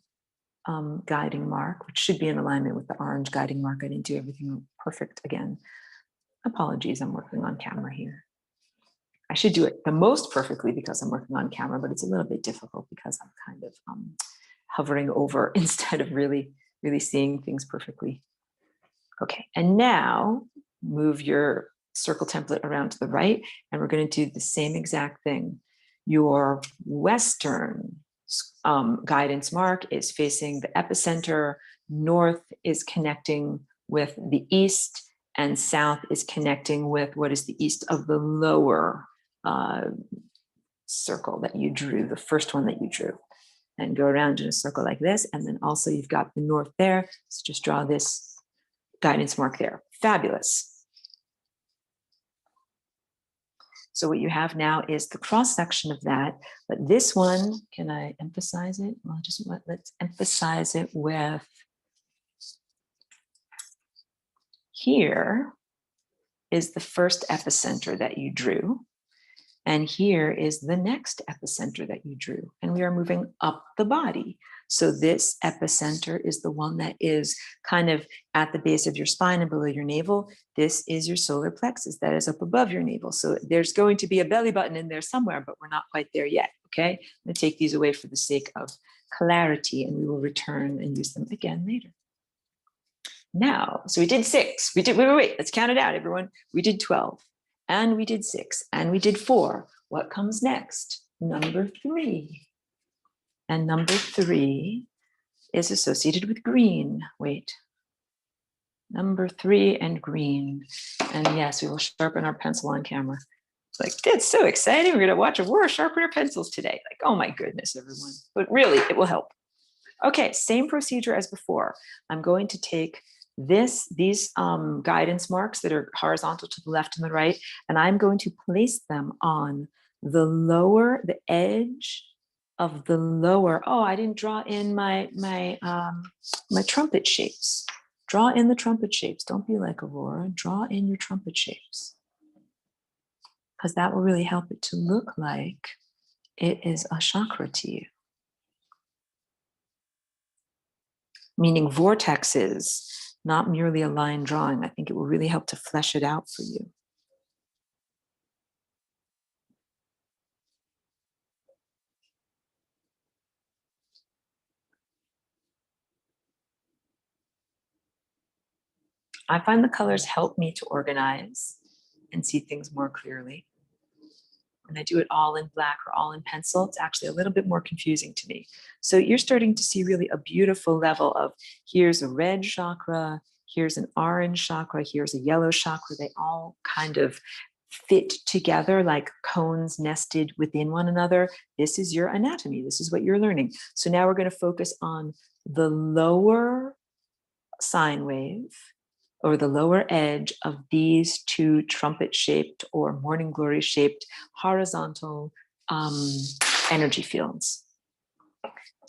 guiding mark, which should be in alignment with the orange guiding mark. I didn't do everything perfect again. Apologies, I'm working on camera here. I should do it the most perfectly because I'm working on camera, but it's a little bit difficult because I'm kind of hovering over instead of really seeing things perfectly. Okay, and now move your circle template around to the right, and we're going to do the same exact thing. Your western guidance mark is facing the epicenter, north is connecting with the east, and south is connecting with what is the east of the lower circle that you drew, the first one that you drew. And go around in a circle like this, and then also you've got the north there, so just draw this guidance mark there. Fabulous. So what you have now is the cross section of that, but this one, can I emphasize it? Well, let's emphasize it with here is the first epicenter that you drew, and here is the next epicenter that you drew, and we are moving up the body. So this epicenter is the one that is kind of at the base of your spine and below your navel. This is your solar plexus that is up above your navel. So there's going to be a belly button in there somewhere, but we're not quite there yet, okay? I'm gonna take these away for the sake of clarity, and we will return and use them again later. Now, so we did 6. Wait, let's count it out, everyone. We did 12, and we did 6, and we did 4. What comes next? Number 3. And number 3 is associated with green. Wait. Number 3 and green. And yes, we will sharpen our pencil on camera. It's like, that's so exciting. We're going to watch Aurora sharpen her pencils today. Like, oh my goodness, everyone. But really, it will help. Okay, same procedure as before. I'm going to take these guidance marks that are horizontal to the left and the right, and I'm going to place them on the edge of the lower. Oh, I didn't draw in my trumpet shapes. Draw in the trumpet shapes. Don't be like Aurora. Draw in your trumpet shapes, because that will really help it to look like it is a chakra to you. Meaning vortexes not merely a line drawing. I think it will really help to flesh it out for you. I find the colors help me to organize and see things more clearly. When I do it all in black or all in pencil, it's actually a little bit more confusing to me. So you're starting to see really a beautiful level of, here's a red chakra, here's an orange chakra, here's a yellow chakra. They all kind of fit together like cones nested within one another. This is your anatomy. This is what you're learning. So now we're going to focus on the lower sine wave, or the lower edge of these two trumpet-shaped or morning glory-shaped horizontal energy fields.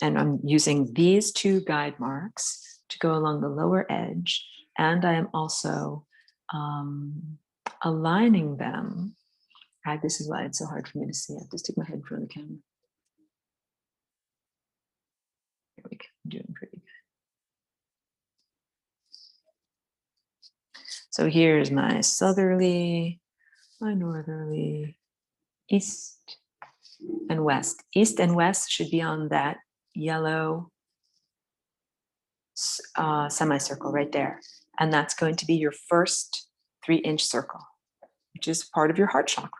And I'm using these two guide marks to go along the lower edge. And I am also aligning them. This is why it's so hard for me to see. I have to stick my head in front of the camera. Here we go, I'm doing pretty good. So here's my southerly, my northerly, east and west. East and west should be on that yellow semicircle right there. And that's going to be your first 3-inch circle, which is part of your heart chakra.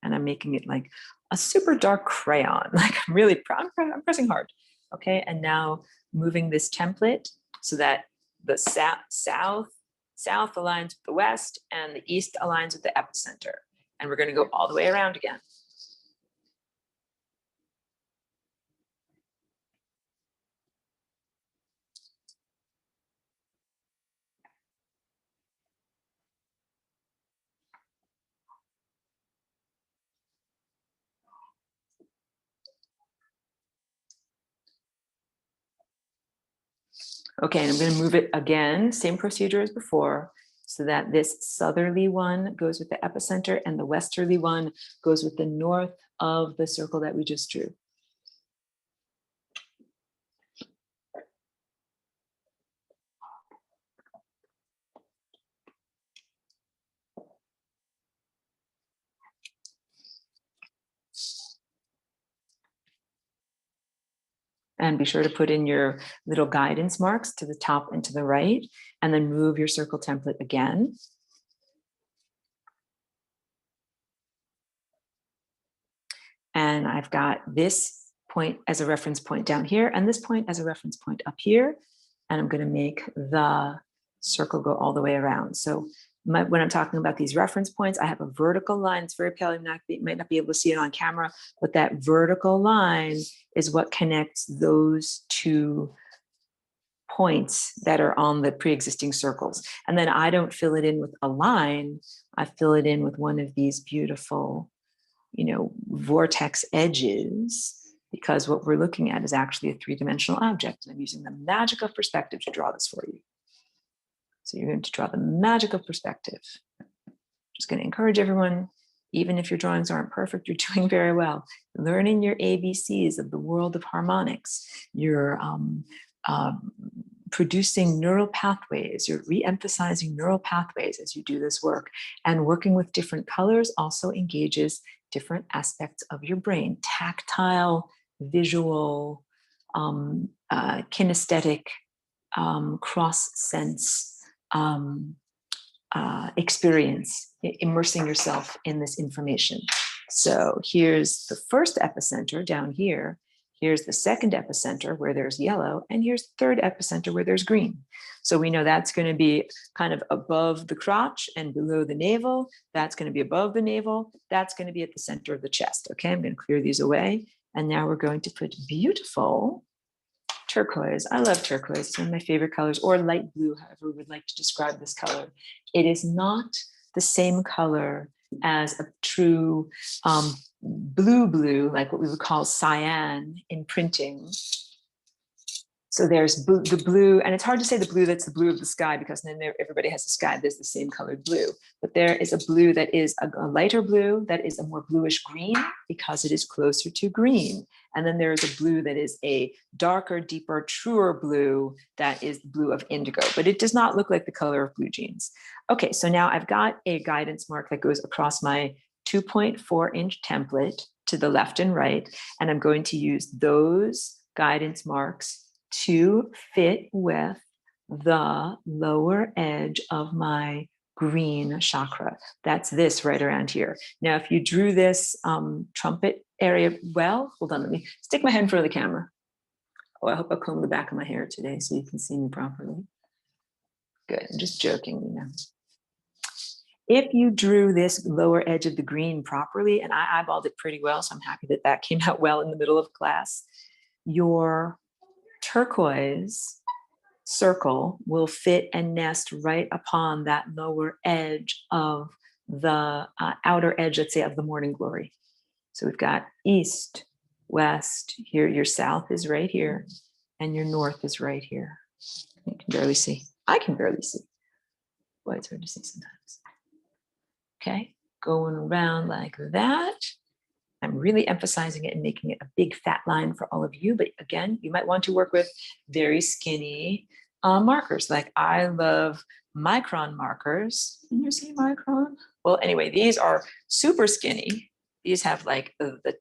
And I'm making it like a super dark crayon. Like I'm pressing hard. Okay, and now moving this template so that the south aligns with the west and the east aligns with the epicenter. And we're going to go all the way around again. Okay, and I'm going to move it again, same procedure as before, so that this southerly one goes with the epicenter and the westerly one goes with the north of the circle that we just drew. And be sure to put in your little guidance marks to the top and to the right, and then move your circle template again. And I've got this point as a reference point down here, and this point as a reference point up here. And I'm going to make the circle go all the way around. So when I'm talking about these reference points, I have a vertical line. It's very pale. You might not be able to see it on camera, but that vertical line is what connects those two points that are on the pre-existing circles. And then I don't fill it in with a line. I fill it in with one of these beautiful, vortex edges, because what we're looking at is actually a 3-dimensional object. And I'm using the magic of perspective to draw this for you. So you're going to draw the magic of perspective. Just going to encourage everyone, even if your drawings aren't perfect, you're doing very well. Learning your ABCs of the world of harmonics. You're producing neural pathways. You're re-emphasizing neural pathways as you do this work. And working with different colors also engages different aspects of your brain: tactile, visual, kinesthetic, cross-sense experience, immersing yourself in this information. So here's the first epicenter down here. Here's the second epicenter where there's yellow, and here's the third epicenter where there's green. So we know that's going to be kind of above the crotch and below the navel. That's going to be above the navel. That's going to be at the center of the chest. Okay, I'm going to clear these away. And now we're going to put beautiful turquoise. I love turquoise. It's one of my favorite colors, or light blue, however we would like to describe this color. It is not the same color as a true blue, like what we would call cyan in printing. So there's the blue, and it's hard to say the blue that's the blue of the sky because then everybody has a sky. There's the same colored blue, but there is a blue that is a lighter blue that is a more bluish green because it is closer to green. And then there is a blue that is a darker, deeper, truer blue that is the blue of indigo, but it does not look like the color of blue jeans. Okay, so now I've got a guidance mark that goes across my 2.4-inch template to the left and right, and I'm going to use those guidance marks to fit with the lower edge of my green chakra. That's this right around here. Now, if you drew this trumpet area well, hold on, let me stick my head in front of the camera. Oh, I hope I comb the back of my hair today so you can see me properly. Good, I'm just joking, you know. If you drew this lower edge of the green properly, and I eyeballed it pretty well, so I'm happy that that came out well in the middle of class, your turquoise circle will fit and nest right upon that lower edge of the outer edge, let's say, of the morning glory. So we've got east, west, here your south is right here, and your north is right here. You can barely see. I can barely see. Boy, it's hard to see sometimes. Okay, going around like that. I'm really emphasizing it and making it a big fat line for all of you. But again, you might want to work with very skinny markers. Like I love micron markers. Can you see micron? Well, anyway, these are super skinny. These have like the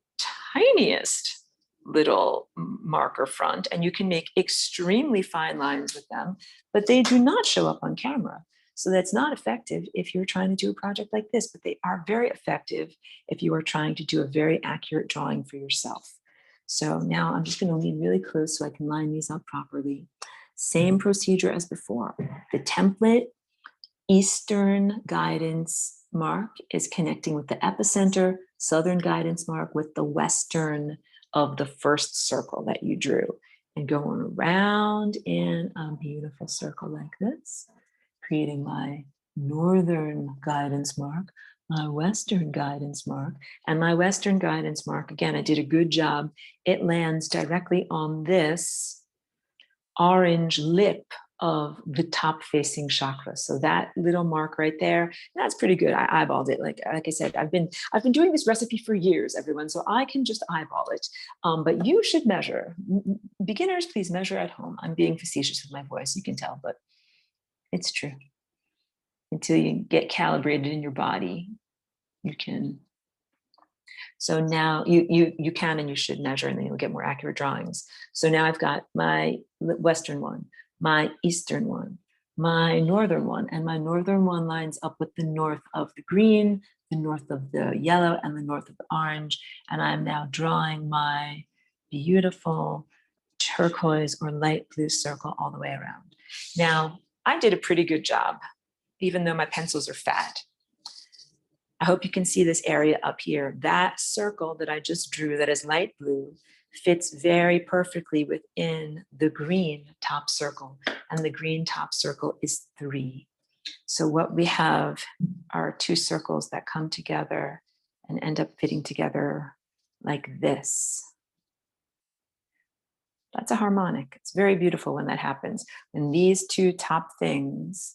tiniest little marker front, and you can make extremely fine lines with them, but they do not show up on camera. So that's not effective if you're trying to do a project like this, but they are very effective if you are trying to do a very accurate drawing for yourself. So now I'm just going to lean really close so I can line these up properly. Same procedure as before. The template Eastern guidance mark is connecting with the epicenter, Southern guidance mark with the Western of the first circle that you drew, and going around in a beautiful circle like this, creating my Northern guidance mark, my Western guidance mark, and my Western guidance mark, again, I did a good job. It lands directly on this orange lip of the top facing chakra. So that little mark right there, that's pretty good. I eyeballed it. Like I said, I've been doing this recipe for years, everyone, so I can just eyeball it. But you should measure. Beginners, please measure at home. I'm being facetious with my voice, you can tell, but it's true. Until you get calibrated in your body, you can. So now you can and you should measure, and then you'll get more accurate drawings. So now I've got my Western one, my Eastern one, my Northern one, and my Northern one lines up with the north of the green, the north of the yellow, and the north of the orange. And I'm now drawing my beautiful turquoise or light blue circle all the way around. Now, I did a pretty good job, even though my pencils are fat. I hope you can see this area up here. That circle that I just drew that is light blue fits very perfectly within the green top circle, and the green top circle is 3. So what we have are 2 circles that come together and end up fitting together like this. That's a harmonic. It's very beautiful when that happens. When these 2 top things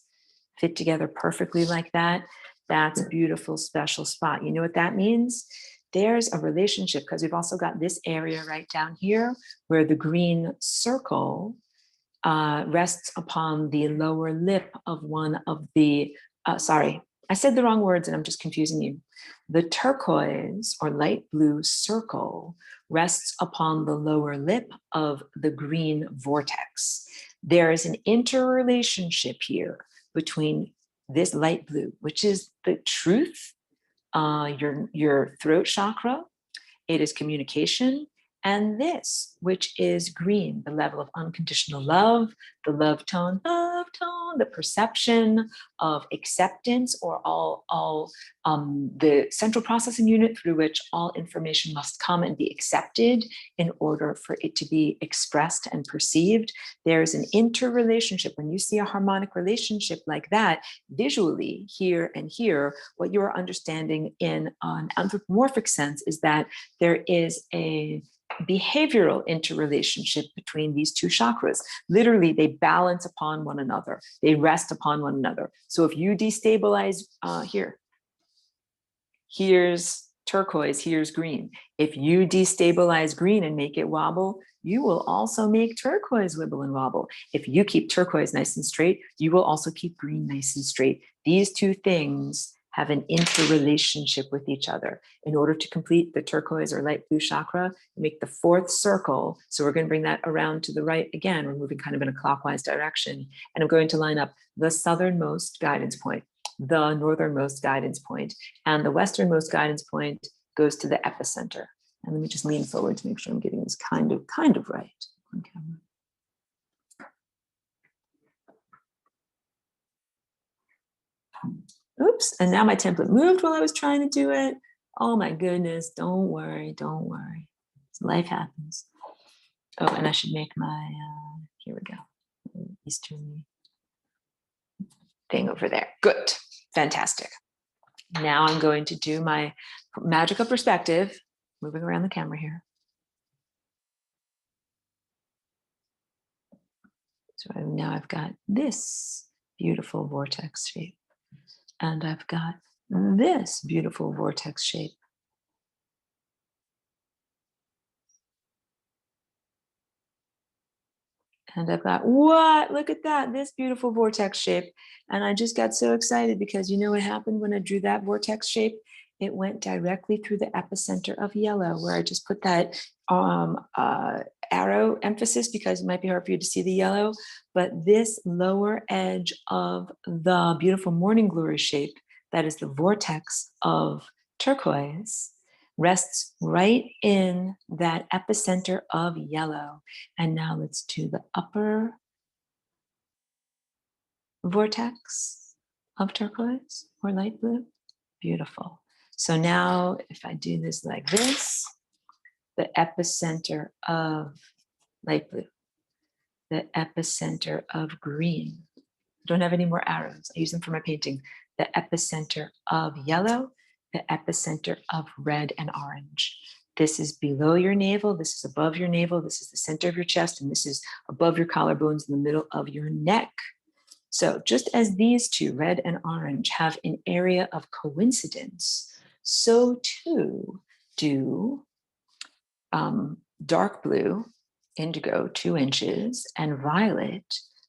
fit together perfectly like that, that's a beautiful, special spot. You know what that means? There's a relationship, because we've also got this area right down here where the green circle rests upon the lower lip of one of the, sorry, I said the wrong words and I'm just confusing you. The turquoise or light blue circle rests upon the lower lip of the green vortex. There is an interrelationship here between this light blue, which is the truth, your throat chakra, it is communication, and this, which is green, the level of unconditional love, the love tone, the perception of acceptance, or all the central processing unit through which all information must come and be accepted in order for it to be expressed and perceived. There is an interrelationship. When you see a harmonic relationship like that, visually, here and here, what you're understanding in an anthropomorphic sense is that there is a behavioral interrelationship between these two chakras. Literally, they balance upon one another. They rest upon one another. So if you destabilize here's turquoise, here's green. If you destabilize green and make it wobble, you will also make turquoise wibble and wobble. If you keep turquoise nice and straight, you will also keep green nice and straight. These two things have an interrelationship with each other. In order to complete the turquoise or light blue chakra, make the fourth circle. So we're going to bring that around to the right again. We're moving kind of in a clockwise direction. And I'm going to line up the southernmost guidance point, the northernmost guidance point, and the westernmost guidance point goes to the epicenter. And let me just lean forward to make sure I'm getting this kind of right on camera. Oops, and now my template moved while I was trying to do it. Oh my goodness, don't worry, don't worry. Life happens. Oh, and I should make my, here we go, Eastern thing over there. Good, fantastic. Now I'm going to do my magical perspective, moving around the camera here. So now I've got this beautiful vortex shape. And I've got this beautiful vortex shape. And I've got, what? Look at that, this beautiful vortex shape. And I just got so excited because you know what happened when I drew that vortex shape? It went directly through the epicenter of yellow, where I just put that arrow emphasis because it might be hard for you to see the yellow, but this lower edge of the beautiful morning glory shape, that is the vortex of turquoise, rests right in that epicenter of yellow. And now let's do the upper vortex of turquoise or light blue. Beautiful. So now if I do this like this, the epicenter of light blue, the epicenter of green. I don't have any more arrows. I use them for my painting. The epicenter of yellow, the epicenter of red and orange. This is below your navel, this is above your navel, this is the center of your chest, and this is above your collarbones in the middle of your neck. So just as these two, red and orange, have an area of coincidence, so too do dark blue, indigo, 2 inches, and violet,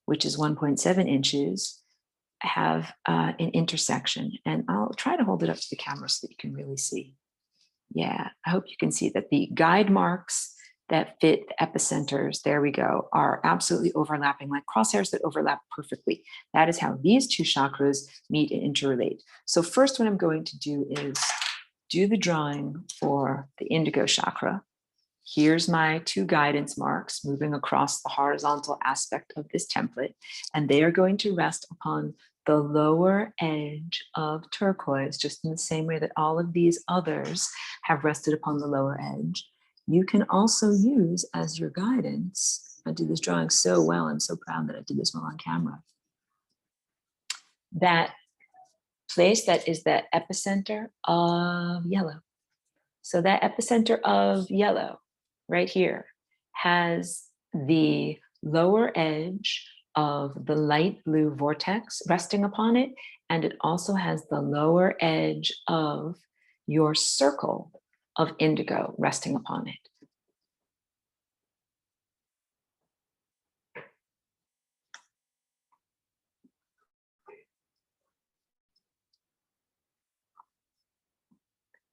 which is 1.7 inches, have an intersection. And I'll try to hold it up to the camera so that you can really see. Yeah, I hope you can see that the guide marks that fit the epicenters, there we go, are absolutely overlapping, like crosshairs that overlap perfectly. That is how these two chakras meet and interrelate. So first what I'm going to do is do the drawing for the indigo chakra. Here's my 2 guidance marks moving across the horizontal aspect of this template, and they are going to rest upon the lower edge of turquoise, just in the same way that all of these others have rested upon the lower edge. You can also use as your guidance, I did this drawing so well, I'm so proud that I did this well on camera, that place that is the epicenter of yellow. So that epicenter of yellow right here has the lower edge of the light blue vortex resting upon it, and it also has the lower edge of your circle of indigo resting upon it.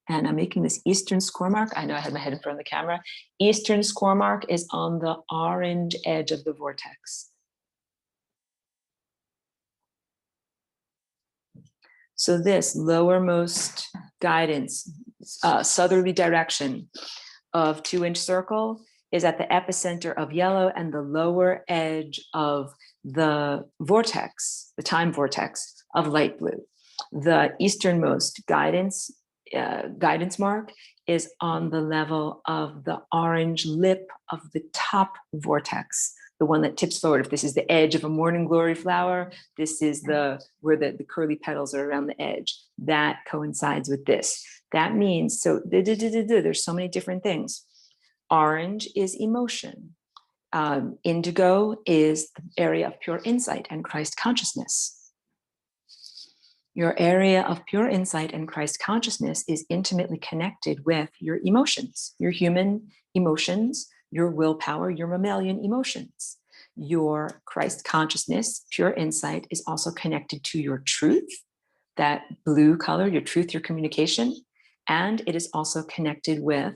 And I'm making this Eastern score mark. I know I had my head in front of the camera. Eastern score mark is on the orange edge of the vortex. So this lowermost guidance, southerly direction of 2-inch circle is at the epicenter of yellow and the lower edge of the vortex, the time vortex of light blue. The easternmost guidance mark is on the level of the orange lip of the top vortex, the one that tips forward. If this is the edge of a morning glory flower, this is where the curly petals are around the edge. That coincides with this. That means, so there's so many different things. Orange is emotion. Indigo is the area of pure insight and Christ consciousness. Your area of pure insight and Christ consciousness is intimately connected with your emotions, your human emotions, your willpower, your mammalian emotions. Your Christ consciousness, pure insight, is also connected to your truth, that blue color, your truth, your communication. And it is also connected with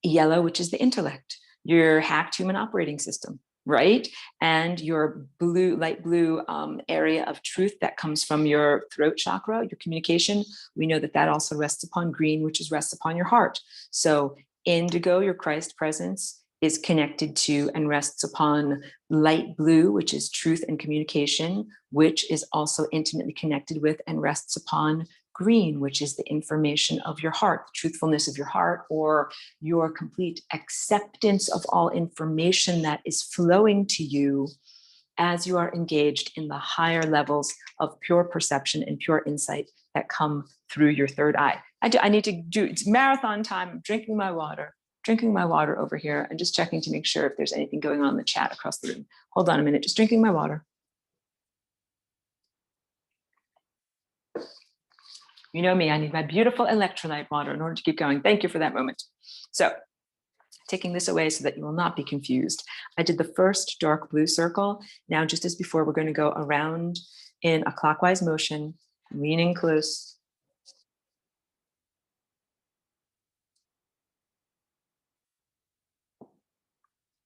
yellow, which is the intellect, your hacked human operating system, right? And your blue, light blue area of truth that comes from your throat chakra, your communication. We know that that also rests upon green, which is rests upon your heart. So indigo, your Christ presence, is connected to and rests upon light blue, which is truth and communication, which is also intimately connected with and rests upon green, which is the information of your heart, the truthfulness of your heart, or your complete acceptance of all information that is flowing to you as you are engaged in the higher levels of pure perception and pure insight that come through your third eye. I need to do, it's marathon time. I'm drinking my water over here and just checking to make sure if there's anything going on in the chat across the room. Hold on a minute, just drinking my water. You know me, I need my beautiful electrolyte water in order to keep going. Thank you for that moment. So taking this away so that you will not be confused. I did the first dark blue circle. Now, just as before, we're going to go around in a clockwise motion, leaning close.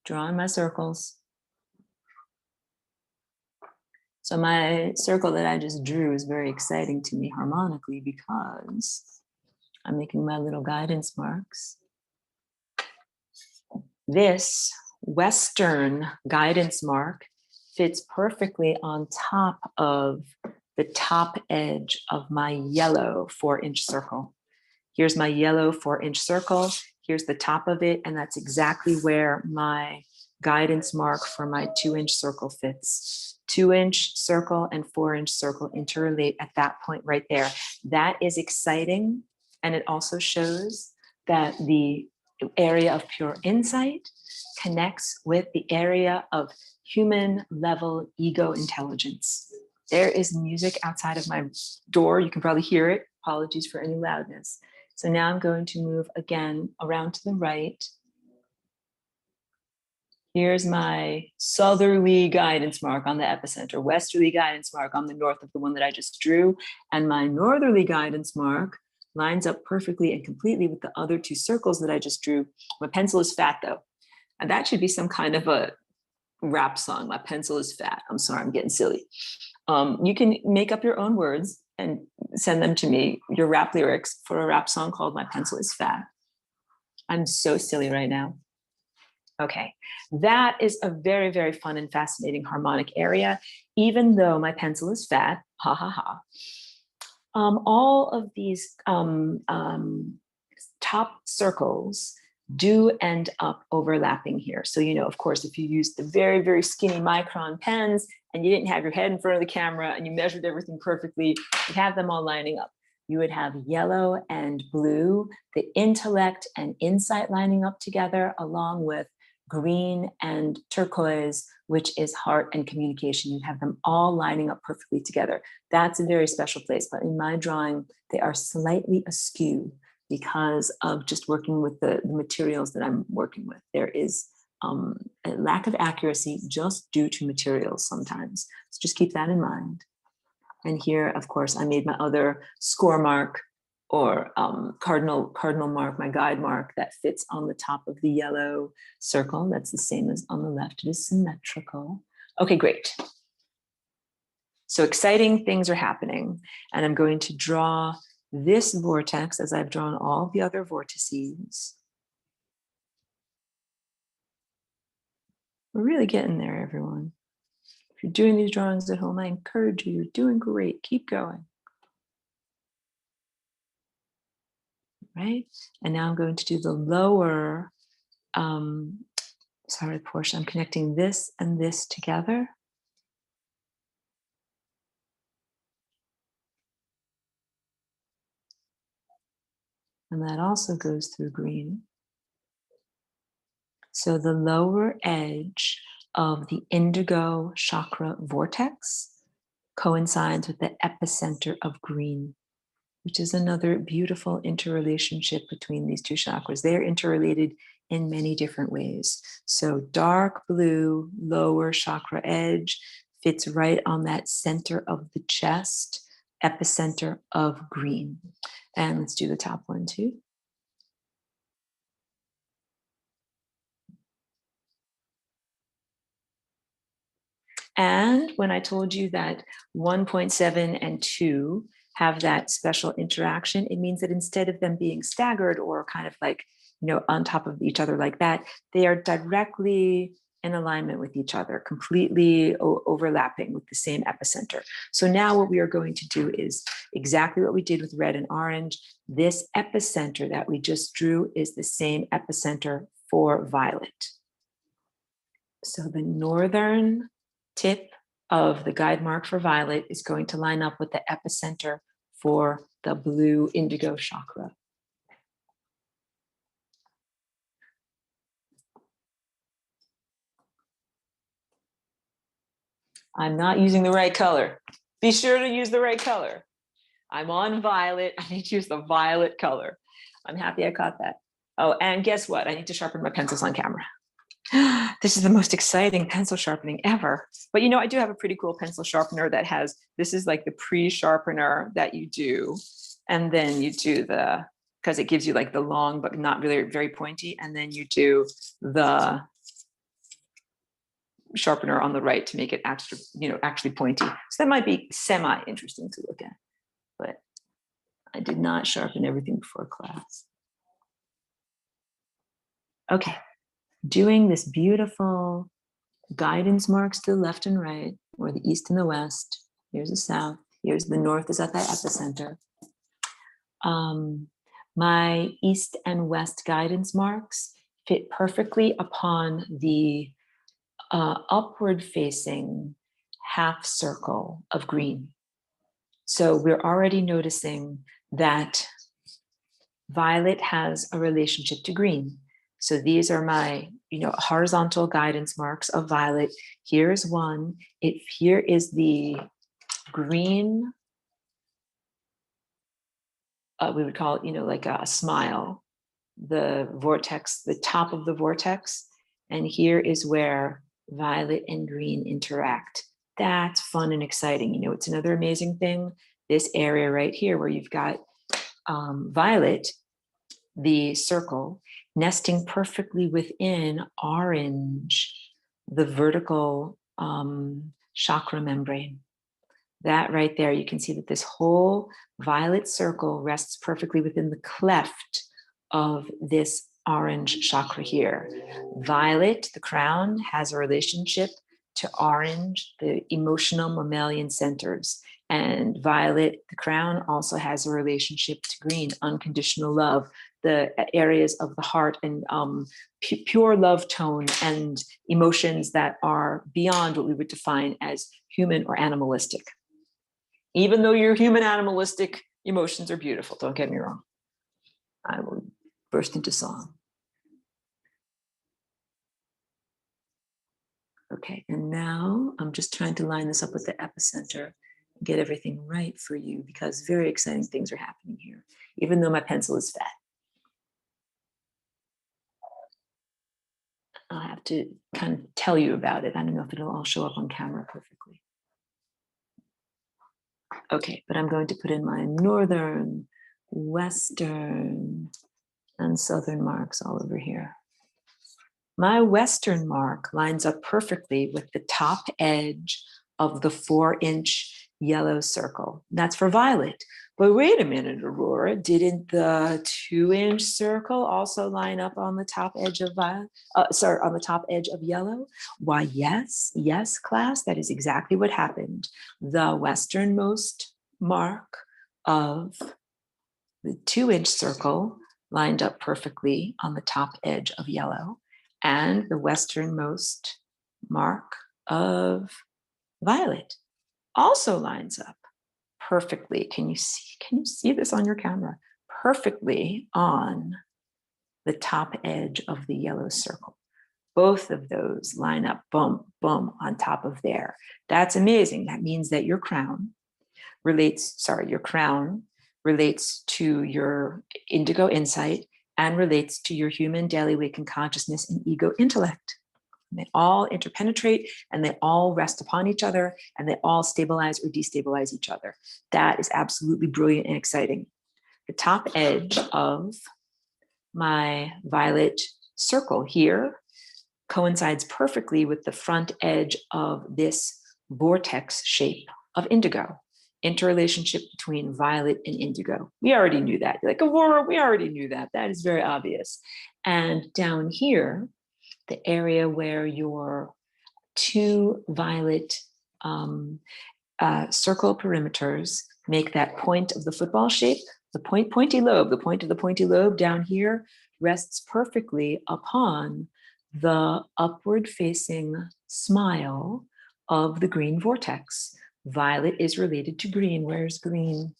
Drawing my circles. So my circle that I just drew is very exciting to me harmonically because I'm making my little guidance marks. This Western guidance mark fits perfectly on top of the top edge of my yellow 4-inch circle. Here's my yellow 4-inch circle. Here's the top of it. And that's exactly where my guidance mark for my 2-inch circle fits. 2-inch circle and 4-inch circle interrelate at that point right there. That is exciting. And it also shows that the area of pure insight connects with the area of human level ego intelligence. There is music outside of my door. You can probably hear it. Apologies for any loudness. So now I'm going to move again around to the right. Here's my southerly guidance mark on the epicenter, westerly guidance mark on the north of the one that I just drew, and my northerly guidance mark lines up perfectly and completely with the other 2 circles that I just drew. My pencil is fat though, and that should be some kind of a rap song. My pencil is fat. I'm sorry, I'm getting silly. You can make up your own words and send them to me, your rap lyrics for a rap song called My Pencil is Fat. I'm so silly right now. Okay, that is a very, very fun and fascinating harmonic area, even though my pencil is fat, ha ha ha. All of these top circles do end up overlapping here. So, you know, of course, if you use the very, very skinny micron pens and you didn't have your head in front of the camera and you measured everything perfectly, you'd have them all lining up. You would have yellow and blue, the intellect and insight lining up together, along with green and turquoise, which is heart and communication. You'd have them all lining up perfectly together. That's a very special place. But in my drawing, they are slightly askew because of just working with the materials that I'm working with. There is a lack of accuracy just due to materials sometimes. So just keep that in mind. And here, of course, I made my other score mark or cardinal mark, my guide mark that fits on the top of the yellow circle. That's the same as on the left. It is symmetrical. Okay, great. So exciting things are happening. And I'm going to draw this vortex as I've drawn all the other vortices. We're really getting there, everyone. If you're doing these drawings at home, I encourage you. You're doing great. Keep going. Right? And now I'm going to do the lower, portion. I'm connecting this and this together. And that also goes through green. So the lower edge of the indigo chakra vortex coincides with the epicenter of green, which is another beautiful interrelationship between these two chakras. They're interrelated in many different ways. So dark blue, lower chakra edge fits right on that center of the chest, epicenter of green. And let's do the top one too. And when I told you that 1.7 and 2 have that special interaction, it means that instead of them being staggered or kind of like, on top of each other like that, they are directly in alignment with each other, completely overlapping with the same epicenter. So now what we are going to do is exactly what we did with red and orange. This epicenter that we just drew is the same epicenter for violet. So the northern tip of the guide mark for violet is going to line up with the epicenter for the blue indigo chakra. I'm not using the right color. Be sure to use the right color. I'm on violet. I need to use the violet color. I'm happy I caught that. Oh, and guess what? I need to sharpen my pencils on camera. This is the most exciting pencil sharpening ever. But I do have a pretty cool pencil sharpener that has, this is like the pre-sharpener that you do. And then you do because it gives you like the long, but not really very pointy. And then you do the sharpener on the right to make it extra, actually pointy. So that might be semi-interesting to look at. But I did not sharpen everything before class. Okay. Doing this beautiful guidance marks to the left and right, or the east and the west. Here's the south. Here's the north is at that epicenter. My east and west guidance marks fit perfectly upon the upward facing half circle of green. So we're already noticing that violet has a relationship to green. So these are my, horizontal guidance marks of violet. Here's one. Here is the green. We would call it, like a smile, the vortex, the top of the vortex. And here is where violet and green interact. That's fun and exciting. It's another amazing thing. This area right here where you've got violet, the circle, nesting perfectly within orange, the vertical chakra membrane. That right there, you can see that this whole violet circle rests perfectly within the cleft of this orange chakra here. Violet, the crown, has a relationship to orange, the emotional mammalian centers. And violet, the crown, also has a relationship to green, unconditional love, the areas of the heart and pure love tone and emotions that are beyond what we would define as human or animalistic. Even though your human animalistic emotions are beautiful, don't get me wrong. I will burst into song. Okay, and now I'm just trying to line this up with the epicenter, get everything right for you, because very exciting things are happening here, even though my pencil is fat. I'll have to kind of tell you about it. I don't know if it'll all show up on camera perfectly. Okay, but I'm going to put in my northern, western, and southern marks all over here. My western mark lines up perfectly with the top edge of the 4-inch yellow circle. That's for violet. But wait a minute, Aurora, didn't the 2-inch circle also line up on the top edge of on the top edge of yellow? Why, yes, class, that is exactly what happened. The westernmost mark of the 2-inch circle lined up perfectly on the top edge of yellow, and the westernmost mark of violet also lines up perfectly. Can you see this on your camera? Perfectly on the top edge of the yellow circle. both of those line up, boom, boom, on top of there. That's amazing. That means that your crown relates to your indigo insight and relates to your human daily awakened consciousness and ego intellect. And they all interpenetrate and they all rest upon each other and they all stabilize or destabilize each other. That is absolutely brilliant and exciting. The top edge of my violet circle here coincides perfectly with the front edge of this vortex shape of indigo. Interrelationship between violet and indigo. We already knew that. Like, Aurora, we already knew that. That is very obvious. And down here, the area where your two violet circle perimeters make that point of the football shape, the pointy lobe, the point of the pointy lobe down here rests perfectly upon the upward facing smile of the green vortex. Violet is related to green. Where's green?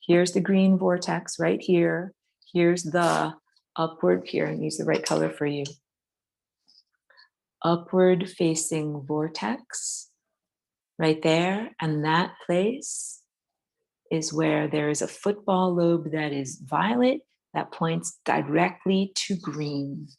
Here's the green vortex right here. Here's the upward, here, and use the right color for you. Upward facing vortex right there. And that place is where there is a football lobe that is violet that points directly to green.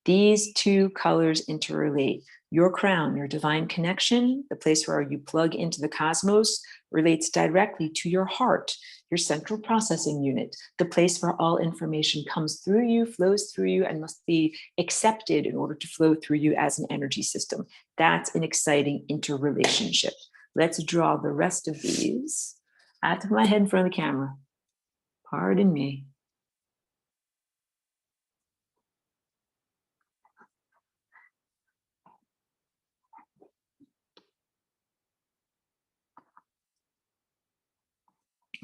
These two colors interrelate. Your crown, your divine connection, the place where you plug into the cosmos, relates directly to your heart, your central processing unit, the place where all information comes through you, flows through you, and must be accepted in order to flow through you as an energy system. That's an exciting interrelationship. Let's draw the rest of these. I have to put my head in front of the camera. Pardon me.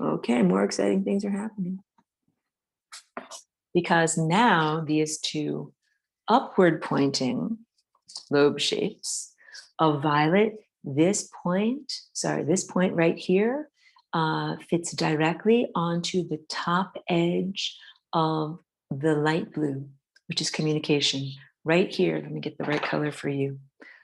Okay, more exciting things are happening. Because now these two upward pointing lobe shapes of violet, this point right here fits directly onto the top edge of the light blue, which is communication. Right here, let me get the right color for you.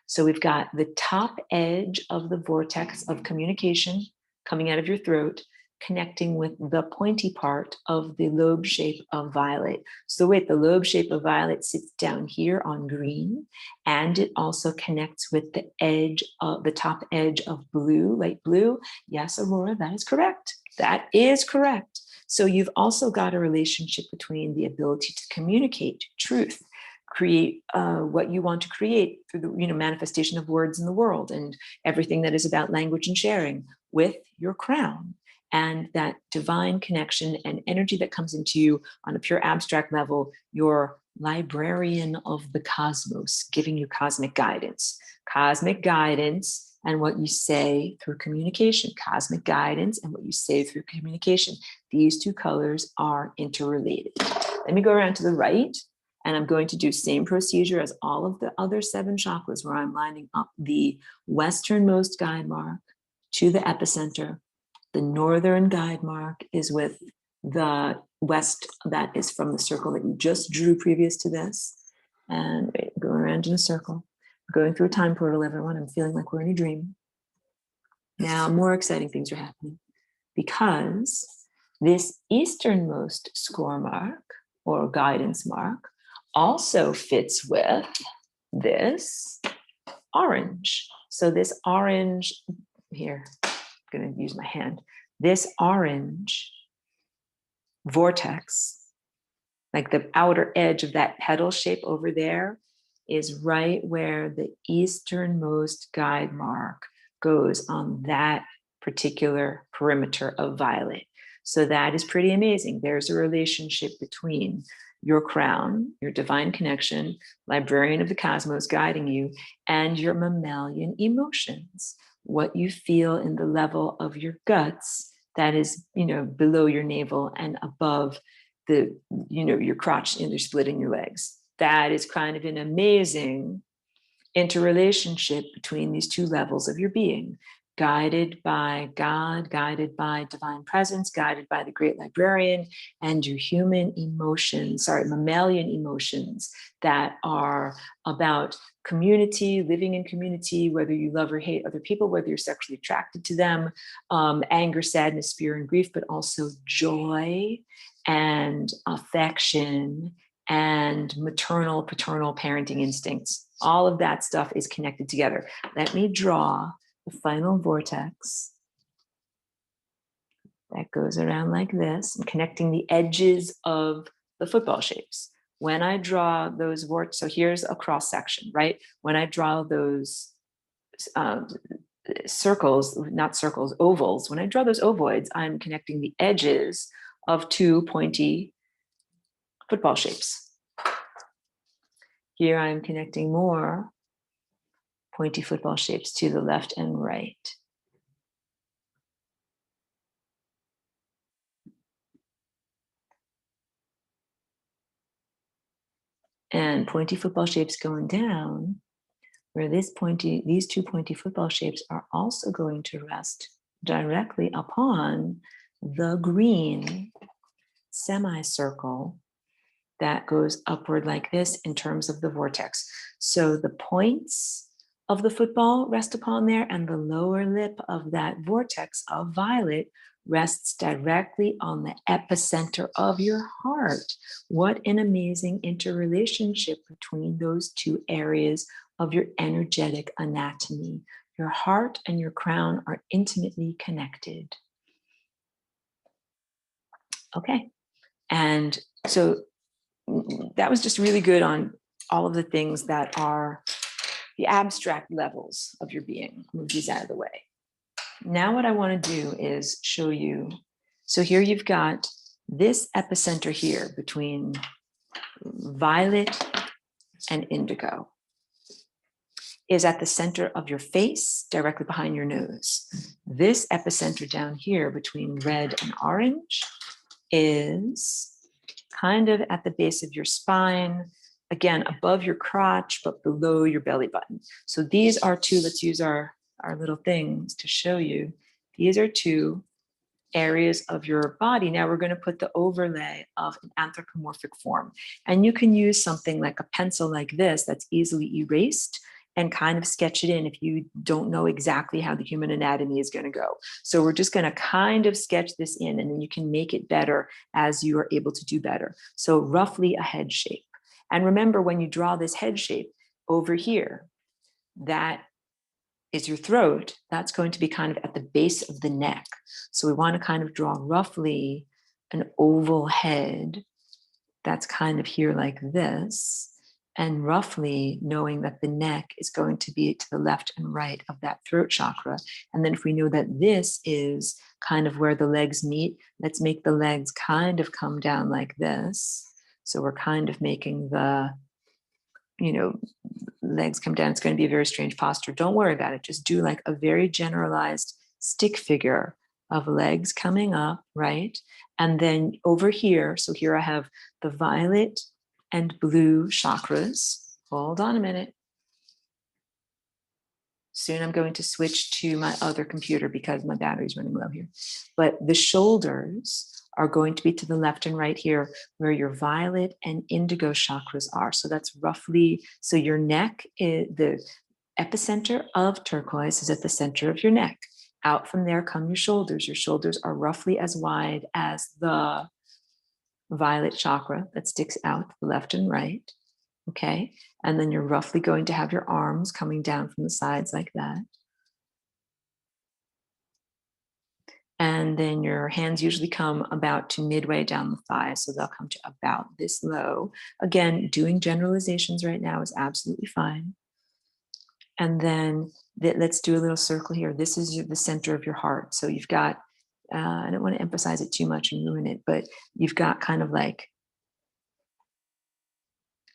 So we've got the top edge of the vortex of communication coming out of your throat, connecting with the pointy part of the lobe shape of violet. So wait, the lobe shape of violet sits down here on green, and it also connects with the edge of the top edge of blue, light blue. Yes, Aurora, that is correct. That is correct. So you've also got a relationship between the ability to communicate truth, create what you want to create through the manifestation of words in the world and everything that is about language and sharing with your crown. And that divine connection and energy that comes into you on a pure abstract level, your librarian of the cosmos, giving you cosmic guidance and what you say through communication, cosmic guidance and what you say through communication. These two colors are interrelated. Let me go around to the right, and I'm going to do same procedure as all of the other 7 chakras, where I'm lining up the westernmost guide mark to the epicenter. The northern guide mark is with the west, that is from the circle that you just drew previous to this. And wait, going around in a circle. We're going through a time portal, everyone. I'm feeling like we're in a dream. Now, more exciting things are happening because this easternmost score mark or guidance mark also fits with this orange. So this orange here, going to use my hand. This orange vortex, like the outer edge of that petal shape over there, is right where the easternmost guide mark goes on that particular perimeter of violet. So that is pretty amazing. There's a relationship between your crown, your divine connection, librarian of the cosmos guiding you, and your mammalian emotions. What you feel in the level of your guts that is, below your navel and above the, your crotch, and you're splitting your legs. That is kind of an amazing interrelationship between these two levels of your being. guided by God, guided by divine presence, guided by the great librarian, and your human emotions, mammalian emotions that are about community, living in community, whether you love or hate other people, whether you're sexually attracted to them, anger, sadness, fear, and grief, but also joy and affection and maternal, paternal parenting instincts. All of that stuff is connected together. Let me draw the final vortex that goes around like this and connecting the edges of the football shapes. When I draw those vortices, so here's a cross section, right? When I draw those circles, not circles, ovals, when I draw those ovoids, I'm connecting the edges of two pointy football shapes. Here I'm connecting more pointy football shapes to the left and right. And pointy football shapes going down, where these two pointy football shapes are also going to rest directly upon the green semicircle that goes upward like this in terms of the vortex. So the points of the football rest upon there, and the lower lip of that vortex of violet rests directly on the epicenter of your heart. What an amazing interrelationship between those two areas of your energetic anatomy. Your heart and your crown are intimately connected. Okay, and so that was just really good on all of the things that are the abstract levels of your being. Move these out of the way. Now what I want to do is show you, so here you've got this epicenter here between violet and indigo is at the center of your face, directly behind your nose. This epicenter down here between red and orange is kind of at the base of your spine, again, above your crotch, but below your belly button. So these are two, let's use our little things to show you. These are two areas of your body. Now we're going to put the overlay of an anthropomorphic form. And you can use something like a pencil like this that's easily erased and kind of sketch it in if you don't know exactly how the human anatomy is going to go. So we're just going to kind of sketch this in, and then you can make it better as you are able to do better. So roughly a head shape. And remember, when you draw this head shape over here, that is your throat. That's going to be kind of at the base of the neck. So we want to kind of draw roughly an oval head that's kind of here like this. And roughly knowing that the neck is going to be to the left and right of that throat chakra. And then if we know that this is kind of where the legs meet, let's make the legs kind of come down like this. So we're kind of making the, legs come down. It's going to be a very strange posture. Don't worry about it. Just do like a very generalized stick figure of legs coming up, right? And then over here, so here I have the violet and blue chakras. Hold on a minute. Soon I'm going to switch to my other computer because my battery's running low here. But the shoulders are going to be to the left and right here where your violet and indigo chakras are. So that's roughly, so your neck, the epicenter of turquoise is at the center of your neck. Out from there come your shoulders. Your shoulders are roughly as wide as the violet chakra that sticks out to the left and right. Okay. And then you're roughly going to have your arms coming down from the sides like that. And then your hands usually come about to midway down the thigh. So they'll come to about this low. Again, doing generalizations right now is absolutely fine. And then let's do a little circle here. This is the center of your heart. So you've got, I don't want to emphasize it too much and ruin it, but you've got kind of like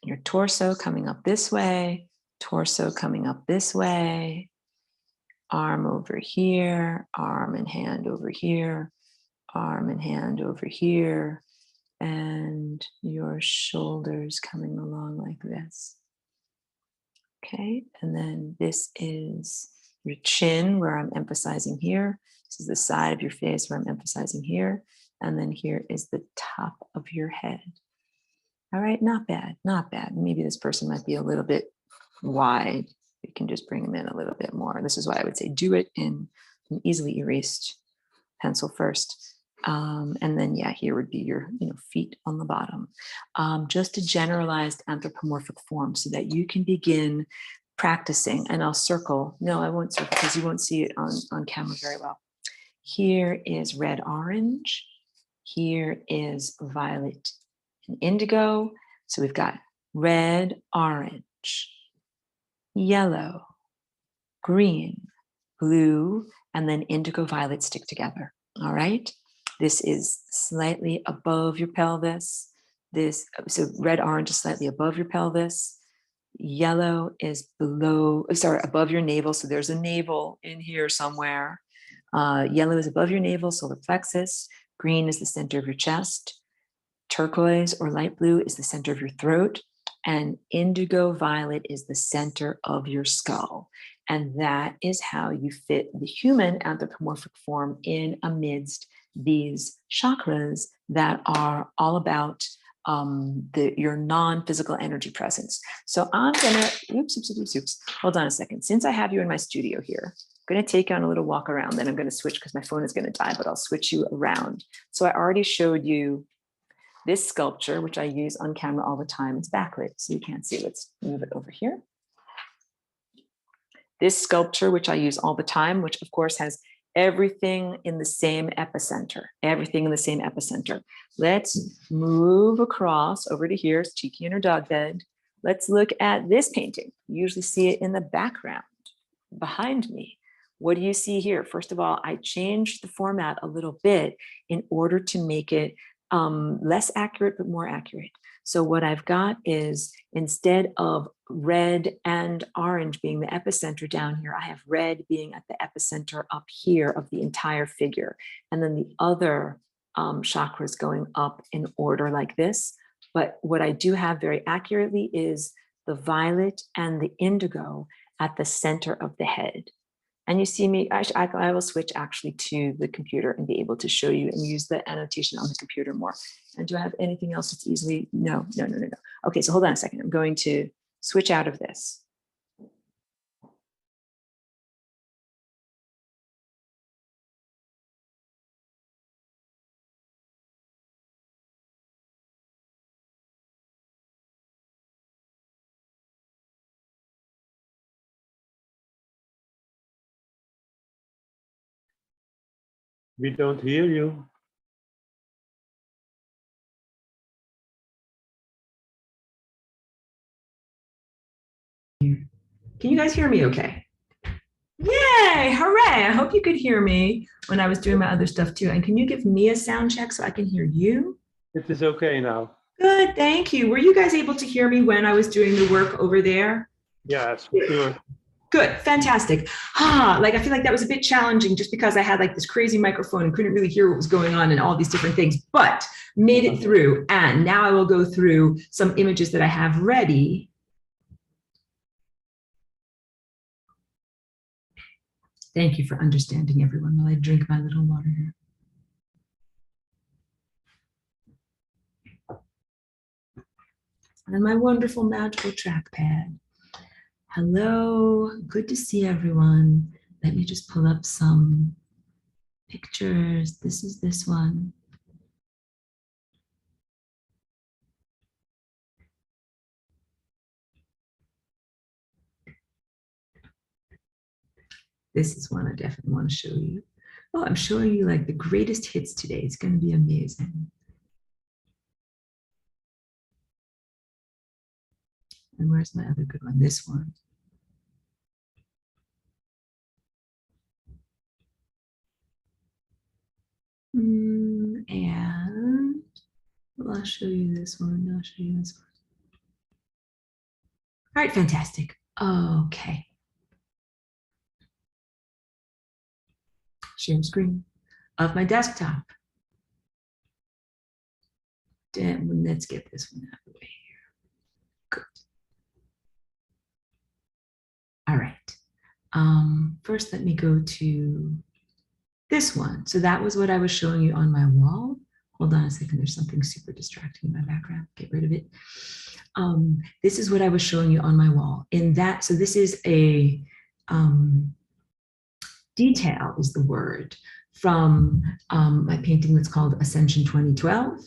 your torso coming up this way, torso coming up this way, arm over here, arm and hand over here, arm and hand over here, and your shoulders coming along like this. Okay, and then this is your chin where I'm emphasizing here. This is the side of your face where I'm emphasizing here. And then here is the top of your head. All right, not bad, not bad. Maybe this person might be a little bit wide. You can just bring them in a little bit more. This is why I would say do it in an easily erased pencil first. And then, yeah, here would be your feet on the bottom. Just a generalized anthropomorphic form so that you can begin practicing. And I'll circle. No, I won't circle because you won't see it on camera very well. Here is red, orange. Here is violet and indigo. So we've got red, orange, yellow, green, blue, and then indigo, violet stick together. All right. This is slightly above your pelvis. So red, orange is slightly above your pelvis. Yellow is above your navel. So there's a navel in here somewhere. Yellow is above your navel, solar plexus. Green is the center of your chest. Turquoise or light blue is the center of your throat. And indigo violet is the center of your skull. And that is how you fit the human anthropomorphic form in amidst these chakras that are all about your non-physical energy presence. So I'm gonna, oops. Hold on a second. Since I have you in my studio here, I'm gonna take you on a little walk around, then I'm gonna switch because my phone is gonna die, but I'll switch you around. So I already showed you this sculpture, which I use on camera all the time. It's backlit, so you can't see. Let's move it over here. This sculpture, which I use all the time, which of course has everything in the same epicenter, Let's move across over to here. It's Tiki in her dog bed. Let's look at this painting. You usually see it in the background behind me. What do you see here? First of all, I changed the format a little bit in order to make it less accurate, but more accurate. So what I've got is, instead of red and orange being the epicenter down here, I have red being at the epicenter up here of the entire figure. And then the other chakras going up in order like this. But what I do have very accurately is the violet and the indigo at the center of the head. And you see me, I will switch actually to the computer and be able to show you and use the annotation on the computer more. And do I have anything else that's easily, no. Okay, so hold on a second. I'm going to switch out of this. We don't hear you. Can you guys hear me okay? Yay, hooray. I hope you could hear me when I was doing my other stuff too. And can you give me a sound check so I can hear you? It is okay now. Good, thank you. Were you guys able to hear me when I was doing the work over there? Yes, sure. Good, fantastic. Like I feel like that was a bit challenging just because I had like this crazy microphone and couldn't really hear what was going on and all these different things, but made it through. And now I will go through some images that I have ready. Thank you for understanding, everyone, while I drink my little water here. And my wonderful magical trackpad. Hello, good to see everyone. Let me just pull up some pictures. This is this one. This is one I definitely want to show you. Oh, I'm showing you like the greatest hits today. It's going to be amazing. And where's my other good one? This one. And well, I'll show you this one. I'll show you this one. All right, fantastic. Okay. Share screen of my desktop. Then let's get this one out of the way here. Good. All right. First, let me go to this one. So that was what I was showing you on my wall. Hold on a second, there's something super distracting in my background. Get rid of it. This is what I was showing you on my wall. In that, so this is a detail is the word from my painting that's called Ascension 2012.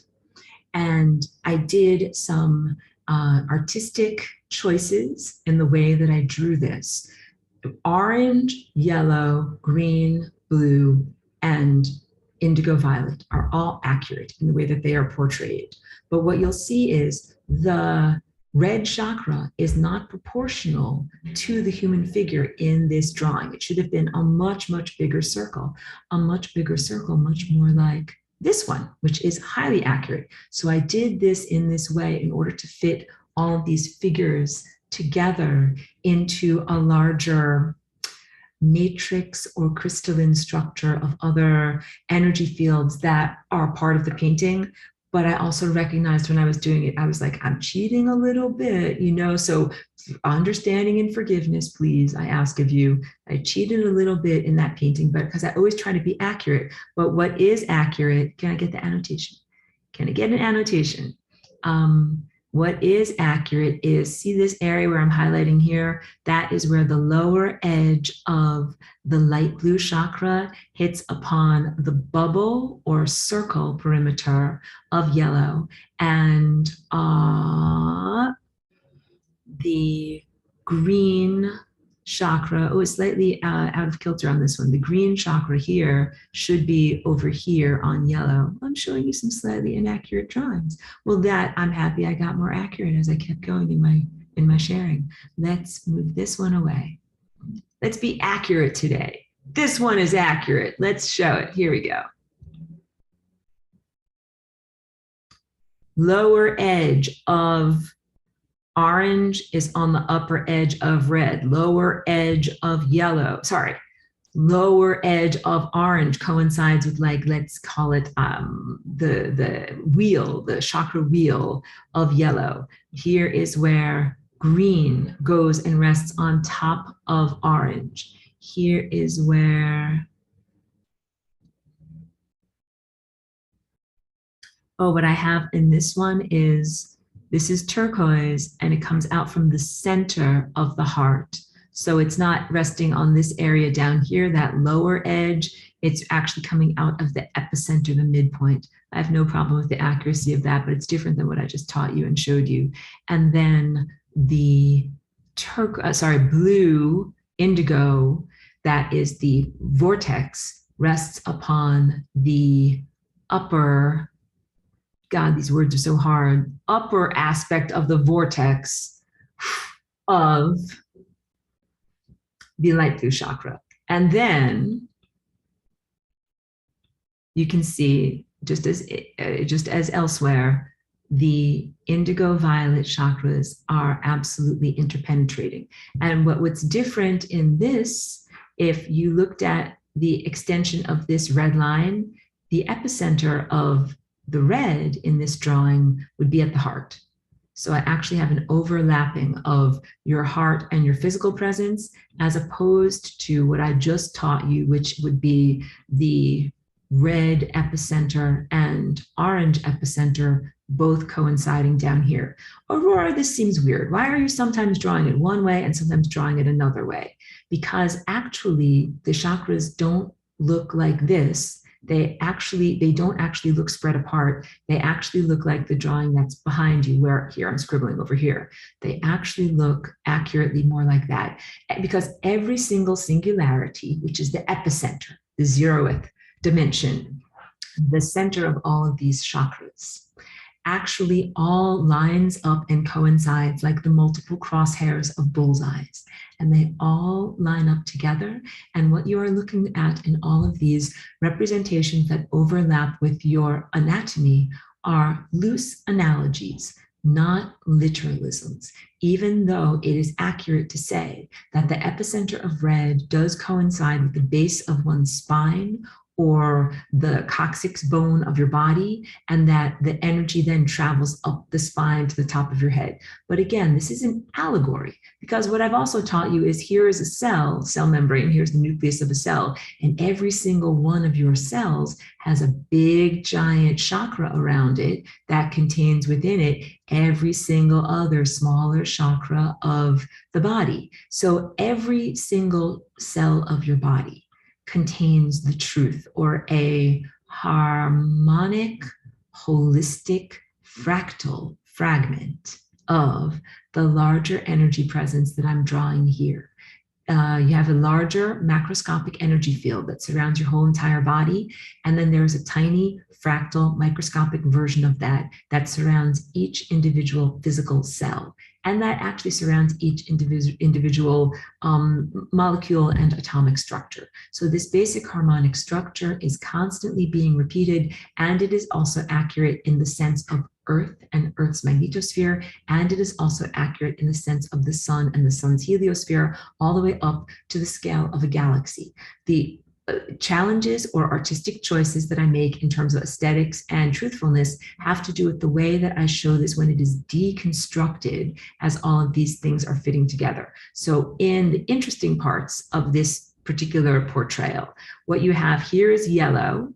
And I did some artistic choices in the way that I drew this. Orange, yellow, green, blue, and indigo violet are all accurate in the way that they are portrayed. But what you'll see is the red chakra is not proportional to the human figure in this drawing. It should have been a much, much bigger circle, much more like this one, which is highly accurate. So I did this in this way in order to fit all of these figures together into a larger matrix or crystalline structure of other energy fields that are part of the painting. But I also recognized when I was doing it, I was like, I'm cheating a little bit, you know, so understanding and forgiveness, please, I ask of you. I cheated a little bit in that painting, but because I always try to be accurate. But what is accurate, can I get the annotation? Can I get an annotation? What is accurate is, see this area where I'm highlighting here? That is where the lower edge of the light blue chakra hits upon the bubble or circle perimeter of yellow. And the green chakra, oh, it's slightly out of kilter on this one. The green chakra here should be over here on yellow. I'm showing you some slightly inaccurate drawings. Well, that I'm happy I got more accurate as I kept going in my sharing. Let's move this one away. Let's be accurate today. This one is accurate. Let's show it. Here we go. Lower edge of orange is on the upper edge of red, lower edge of yellow, sorry, lower edge of orange coincides with, like, let's call it the wheel, the chakra wheel of yellow. Here is where green goes and rests on top of orange. Here is where, oh, what I have in this one is, this is turquoise and it comes out from the center of the heart. So it's not resting on this area down here, that lower edge, it's actually coming out of the epicenter, the midpoint. I have no problem with the accuracy of that, but it's different than what I just taught you and showed you. And then the blue indigo, that is the vortex, rests upon the upper, God, these words are so hard, upper aspect of the vortex of the light blue chakra. And then you can see, just as elsewhere, the indigo violet chakras are absolutely interpenetrating. And what's different in this, if you looked at the extension of this red line, the epicenter of the red in this drawing would be at the heart. So I actually have an overlapping of your heart and your physical presence, as opposed to what I just taught you, which would be the red epicenter and orange epicenter, both coinciding down here. Aurora, this seems weird. Why are you sometimes drawing it one way and sometimes drawing it another way? Because actually the chakras don't look like this. They don't actually look spread apart. They actually look like the drawing that's behind you, where here I'm scribbling over here. They actually look accurately more like that, because every single singularity, which is the epicenter, the 0th dimension, the center of all of these chakras, actually all lines up and coincides like the multiple crosshairs of bullseyes. And they all line up together. And what you are looking at in all of these representations that overlap with your anatomy are loose analogies, not literalisms, even though it is accurate to say that the epicenter of red does coincide with the base of one's spine or the coccyx bone of your body, and that the energy then travels up the spine to the top of your head. But again, this is an allegory, because what I've also taught you is here is a cell membrane, here's the nucleus of a cell, and every single one of your cells has a big giant chakra around it that contains within it every single other smaller chakra of the body. So every single cell of your body contains the truth, or a harmonic, holistic, fractal fragment of the larger energy presence that I'm drawing here. You have a larger macroscopic energy field that surrounds your whole entire body. And then there's a tiny fractal microscopic version of that that surrounds each individual physical cell. And that actually surrounds each individual molecule and atomic structure. So this basic harmonic structure is constantly being repeated, and it is also accurate in the sense of Earth and Earth's magnetosphere, and it is also accurate in the sense of the sun and the sun's heliosphere, all the way up to the scale of a galaxy. The challenges or artistic choices that I make in terms of aesthetics and truthfulness have to do with the way that I show this when it is deconstructed, as all of these things are fitting together. So in the interesting parts of this particular portrayal, what you have here is yellow,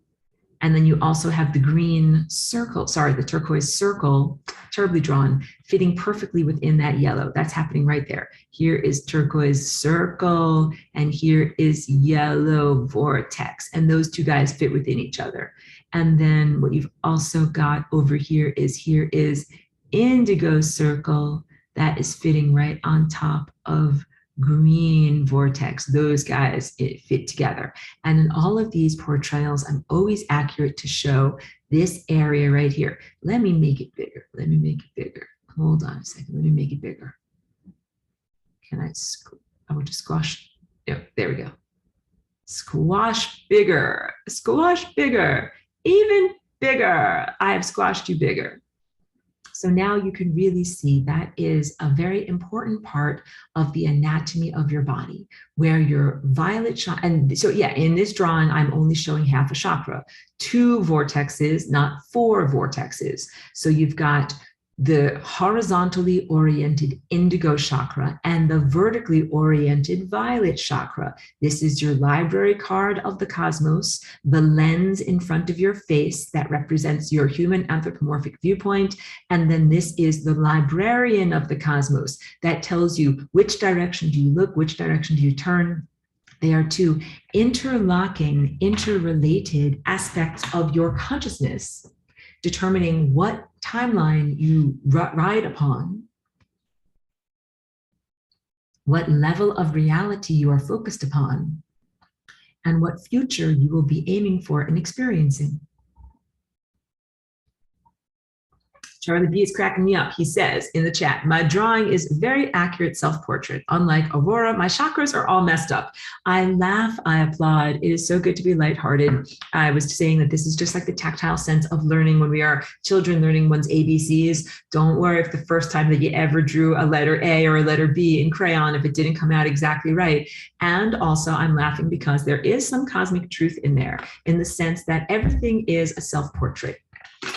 and then you also have the green circle, the turquoise circle, terribly drawn, fitting perfectly within that yellow. That's happening right there. Here is turquoise circle, and here is yellow vortex. And those two guys fit within each other. And then what you've also got over here is indigo circle that is fitting right on top of green vortex. Those guys fit together. And in all of these portrayals, I'm always accurate to show this area right here. Let me make it bigger. Let me make it bigger. Hold on a second. Let me make it bigger. Can I want to squash. Yeah, there we go. Squash bigger. Squash bigger. Even bigger. I have squashed you bigger. So now you can really see that is a very important part of the anatomy of your body, where your violet chakra, and so yeah, in this drawing, I'm only showing half a chakra, 2 vortexes, not 4 vortexes. So you've got the horizontally oriented indigo chakra and the vertically oriented violet chakra. This is your library card of the cosmos, the lens in front of your face that represents your human anthropomorphic viewpoint. And then this is the librarian of the cosmos that tells you which direction do you look, which direction do you turn. They are 2 interlocking, interrelated aspects of your consciousness, determining what timeline you ride upon, what level of reality you are focused upon, and what future you will be aiming for and experiencing. Charlie B is cracking me up. He says in the chat, my drawing is very accurate self-portrait. Unlike Aurora, my chakras are all messed up. I laugh, I applaud. It is so good to be lighthearted. I was saying that this is just like the tactile sense of learning when we are children, learning one's ABCs. Don't worry if the first time that you ever drew a letter A or a letter B in crayon, if it didn't come out exactly right. And also I'm laughing because there is some cosmic truth in there, in the sense that everything is a self-portrait.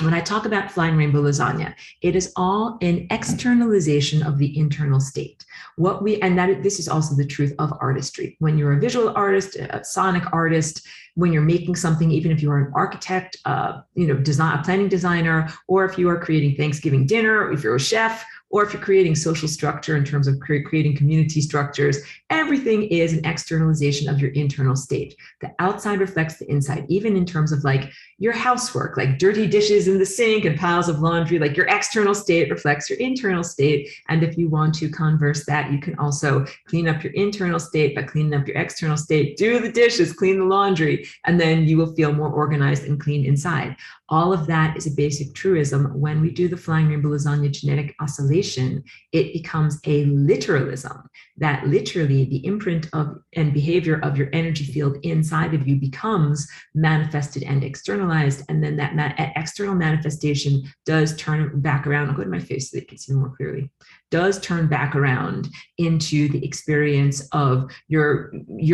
When I talk about flying rainbow lasagna, it is all an externalization of the internal state. This is also the truth of artistry. When you're a visual artist, a sonic artist, when you're making something, even if you are an architect, a planning designer, or if you are creating Thanksgiving dinner, or if you're a chef, or if you're creating social structure in terms of creating community structures, everything is an externalization of your internal state. The outside reflects the inside, even in terms of like your housework, like dirty dishes in the sink and piles of laundry, like your external state reflects your internal state. And if you want to converse that, you can also clean up your internal state by cleaning up your external state, do the dishes, clean the laundry, and then you will feel more organized and clean inside. All of that is a basic truism. When we do the flying rainbow lasagna genetic oscillation, it becomes a literalism, that literally the imprint of and behavior of your energy field inside of you becomes manifested and externalized. And then that external manifestation does turn back around. I'll go to my face so that you can see more clearly. does turn back around into the experience of your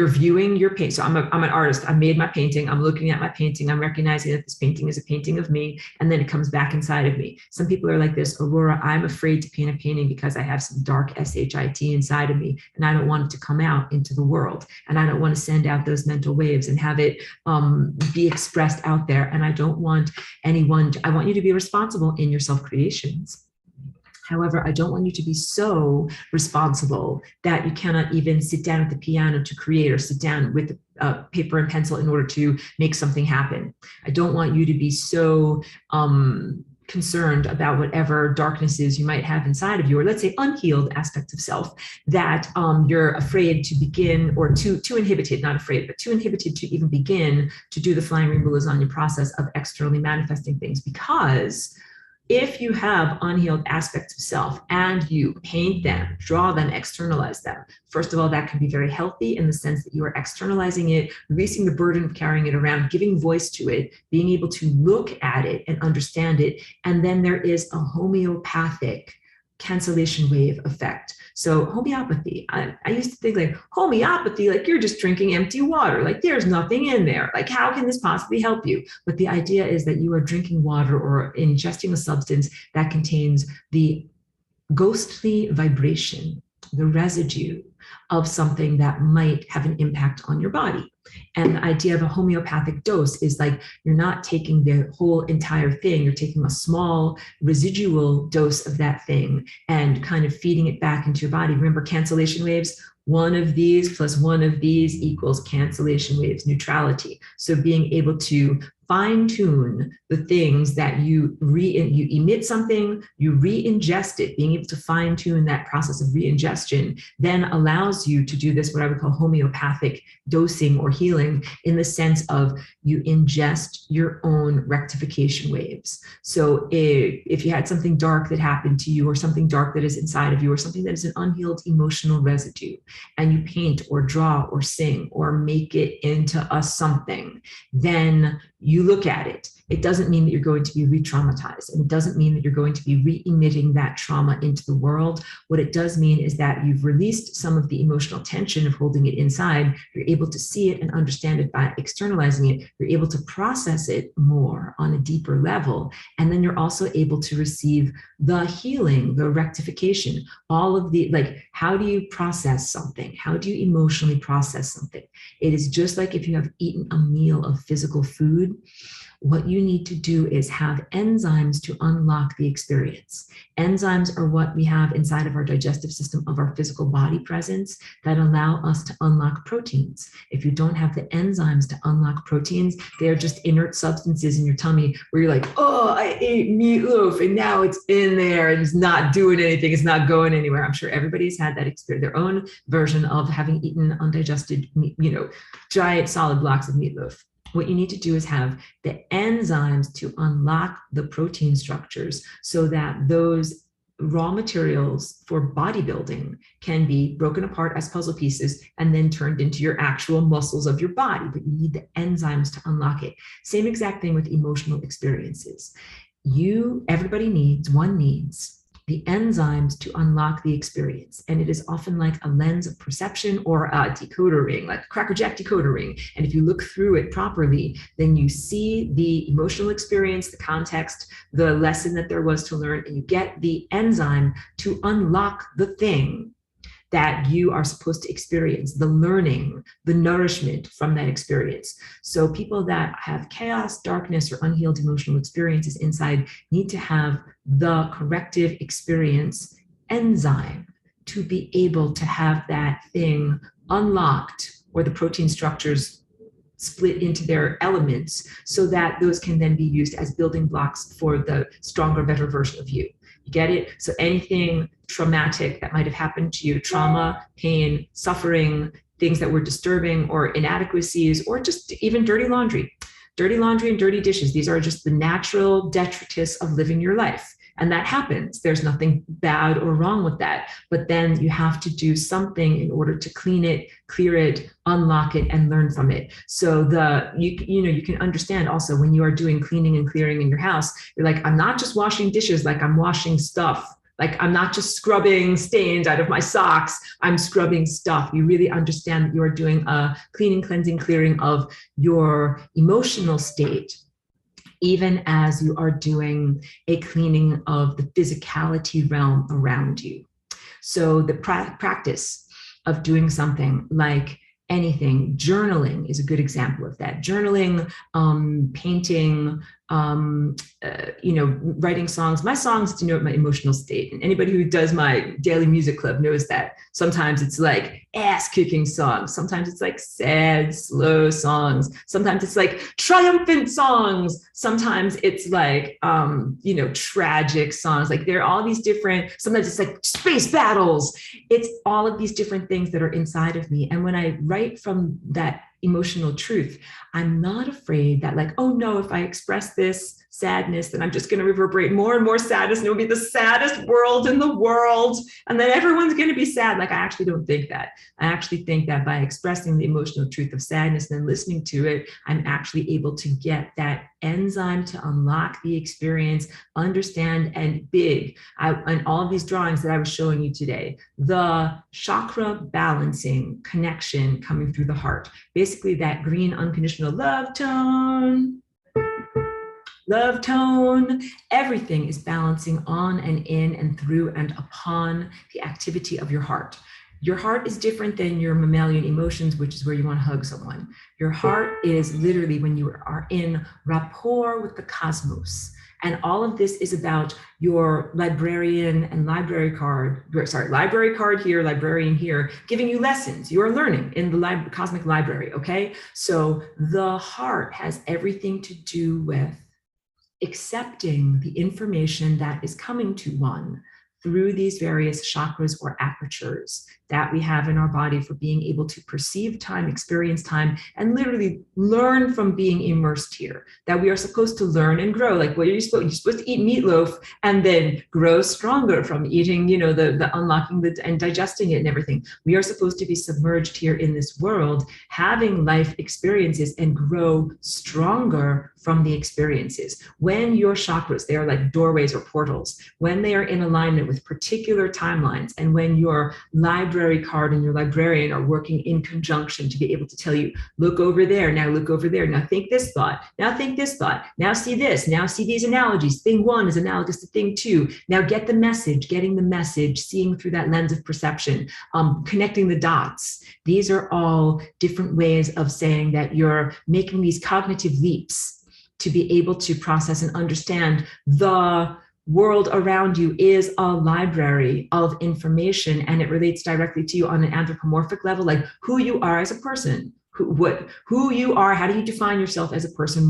viewing your paint. So I'm an artist. I made my painting. I'm looking at my painting. I'm recognizing that this painting is a painting of me, and then it comes back inside of me. Some people are like this, Aurora, I'm afraid to paint a painting because I have some dark SHIT inside of me, and I don't want it to come out into the world, and I don't want to send out those mental waves and have it be expressed out there. And I don't want anyone, I want you to be responsible in your self-creations. However, I don't want you to be so responsible that you cannot even sit down at the piano to create, or sit down with paper and pencil in order to make something happen. I don't want you to be so concerned about whatever darknesses you might have inside of you, or let's say unhealed aspects of self, that you're afraid to begin, or too inhibited, not afraid, but too inhibited to even begin to do the flying rainbow lasagna process of externally manifesting things. Because if you have unhealed aspects of self and you paint them, draw them, externalize them, first of all, that can be very healthy in the sense that you are externalizing it, releasing the burden of carrying it around, giving voice to it, being able to look at it and understand it. And then there is a homeopathic cancellation wave effect. So homeopathy, I used to think like homeopathy, like you're just drinking empty water, like there's nothing in there. Like how can this possibly help you? But the idea is that you are drinking water or ingesting a substance that contains the ghostly vibration, the residue of something that might have an impact on your body. And the idea of a homeopathic dose is like you're not taking the whole entire thing, you're taking a small residual dose of that thing and kind of feeding it back into your body. Remember cancellation waves? One of these plus one of these equals cancellation waves, neutrality. So being able to fine tune the things that you emit something, you re-ingest it, being able to fine tune that process of re-ingestion then allows you to do this, what I would call homeopathic dosing or healing, in the sense of you ingest your own rectification waves. So if you had something dark that happened to you, or something dark that is inside of you, or something that is an unhealed emotional residue, and you paint or draw or sing or make it into a something, then you look at it. It doesn't mean that you're going to be re-traumatized, and it doesn't mean that you're going to be re-emitting that trauma into the world. What it does mean is that you've released some of the emotional tension of holding it inside. You're able to see it and understand it by externalizing it. You're able to process it more on a deeper level. And then you're also able to receive the healing, the rectification, all of the, like, how do you process something? How do you emotionally process something? It is just like if you have eaten a meal of physical food, what you need to do is have enzymes to unlock the experience. Enzymes are what we have inside of our digestive system of our physical body presence that allow us to unlock proteins. If you don't have the enzymes to unlock proteins, they are just inert substances in your tummy where you're like, oh, I ate meatloaf and now it's in there and it's not doing anything, it's not going anywhere. I'm sure everybody's had that experience, their own version of having eaten undigested, giant solid blocks of meatloaf. What you need to do is have the enzymes to unlock the protein structures so that those raw materials for bodybuilding can be broken apart as puzzle pieces and then turned into your actual muscles of your body. But you need the enzymes to unlock it. Same exact thing with emotional experiences. Everybody needs the enzymes to unlock the experience. And it is often like a lens of perception or a decoder ring, like a Cracker Jack decoder ring. And if you look through it properly, then you see the emotional experience, the context, the lesson that there was to learn, and you get the enzyme to unlock the thing that you are supposed to experience, the learning, the nourishment from that experience. So people that have chaos, darkness, or unhealed emotional experiences inside need to have the corrective experience enzyme to be able to have that thing unlocked, or the protein structures split into their elements, so that those can then be used as building blocks for the stronger, better version of you. You get it? So anything traumatic that might have happened to you, trauma, pain, suffering, things that were disturbing, or inadequacies, or just even dirty laundry and dirty dishes. These are just the natural detritus of living your life. And that happens. There's nothing bad or wrong with that. But then you have to do something in order to clean it, clear it, unlock it, and learn from it. So you can understand also when you are doing cleaning and clearing in your house, you're like, I'm not just washing dishes, like I'm washing stuff. Like I'm not just scrubbing stains out of my socks, I'm scrubbing stuff. You really understand that you are doing a cleaning, cleansing, clearing of your emotional state, even as you are doing a cleaning of the physicality realm around you. So the practice of doing something like anything, journaling is a good example of that. Journaling, painting, writing songs. My songs denote my emotional state. And anybody who does my daily music club knows that sometimes it's like ass-kicking songs. Sometimes it's like sad, slow songs. Sometimes it's like triumphant songs. Sometimes it's like, tragic songs. Like there are all these different, sometimes it's like space battles. It's all of these different things that are inside of me. And when I write from that emotional truth, I'm not afraid that like, oh no, if I express this sadness, then I'm just going to reverberate more and more sadness, and it'll be the saddest world in the world, and then everyone's going to be sad. Like I actually don't think that. I actually think that by expressing the emotional truth of sadness and then listening to it, I'm actually able to get that enzyme to unlock the experience, understand, and big. And all of these drawings that I was showing you today, the chakra balancing connection coming through the heart, basically that green unconditional love tone, everything is balancing on and in and through and upon the activity of your heart. Your heart is different than your mammalian emotions, which is where you want to hug someone. Your heart is literally when you are in rapport with the cosmos. And all of this is about your librarian and library card here, librarian here, giving you lessons. You're learning in the cosmic library, okay? So the heart has everything to do with accepting the information that is coming to one through these various chakras or apertures that we have in our body for being able to perceive time, experience time, and literally learn from being immersed here. That we are supposed to learn and grow. Like, what are you supposed? You're supposed to eat meatloaf and then grow stronger from eating, the unlocking and digesting it and everything. We are supposed to be submerged here in this world, having life experiences and grow stronger from the experiences. When your chakras, they are like doorways or portals, when they are in alignment with particular timelines, and when your library card and your librarian are working in conjunction to be able to tell you, look over there, now look over there, now think this thought, now think this thought, now see this, now see these analogies. Thing one is analogous to thing two. Now get the message, getting the message, seeing through that lens of perception, connecting the dots. These are all different ways of saying that you're making these cognitive leaps to be able to process and understand the world around you is a library of information, and it relates directly to you on an anthropomorphic level, like who you are as a person, who you are, how do you define yourself as a person,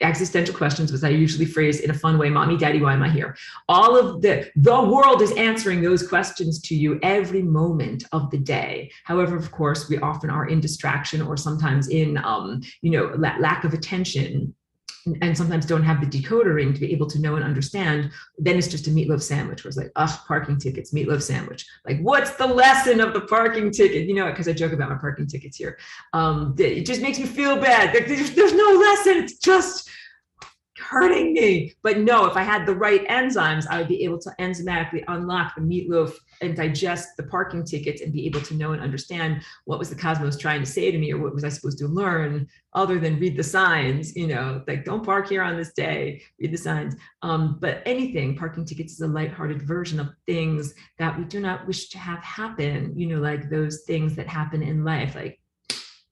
existential questions, which I usually phrase in a fun way, mommy, daddy, why am I here? All of the world is answering those questions to you every moment of the day. However, of course, we often are in distraction or sometimes in, lack of attention, and sometimes don't have the decoder ring to be able to know and understand. Then it's just a meatloaf sandwich where it's like, parking tickets, meatloaf sandwich. Like, what's the lesson of the parking ticket? Because I joke about my parking tickets here. It just makes me feel bad. There's no lesson. It's just hurting me. But no, if I had the right enzymes, I would be able to enzymatically unlock the meatloaf and digest the parking tickets and be able to know and understand what was the cosmos trying to say to me, or what was I supposed to learn other than read the signs, like don't park here on this day, read the signs. But anything, parking tickets is a lighthearted version of things that we do not wish to have happen, like those things that happen in life, like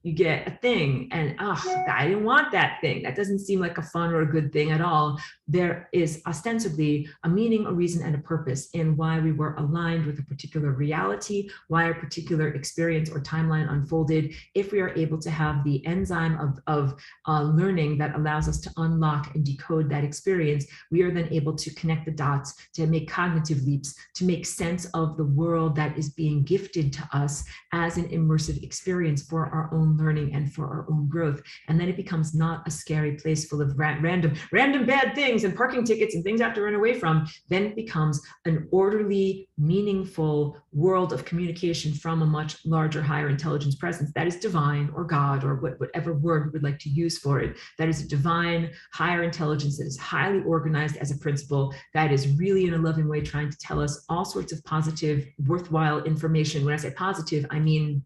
you get a thing and I didn't want that thing. That doesn't seem like a fun or a good thing at all. There is ostensibly a meaning, a reason, and a purpose in why we were aligned with a particular reality, why a particular experience or timeline unfolded. If we are able to have the enzyme of learning that allows us to unlock and decode that experience, we are then able to connect the dots, to make cognitive leaps, to make sense of the world that is being gifted to us as an immersive experience for our own own learning and for our own growth. And then it becomes not a scary place full of random bad things and parking tickets and things I have to run away from. Then it becomes an orderly, meaningful world of communication from a much larger, higher intelligence presence that is divine or God or whatever word we would like to use for it. That is a divine, higher intelligence that is highly organized as a principle, that is really in a loving way trying to tell us all sorts of positive, worthwhile information. When I say positive, I mean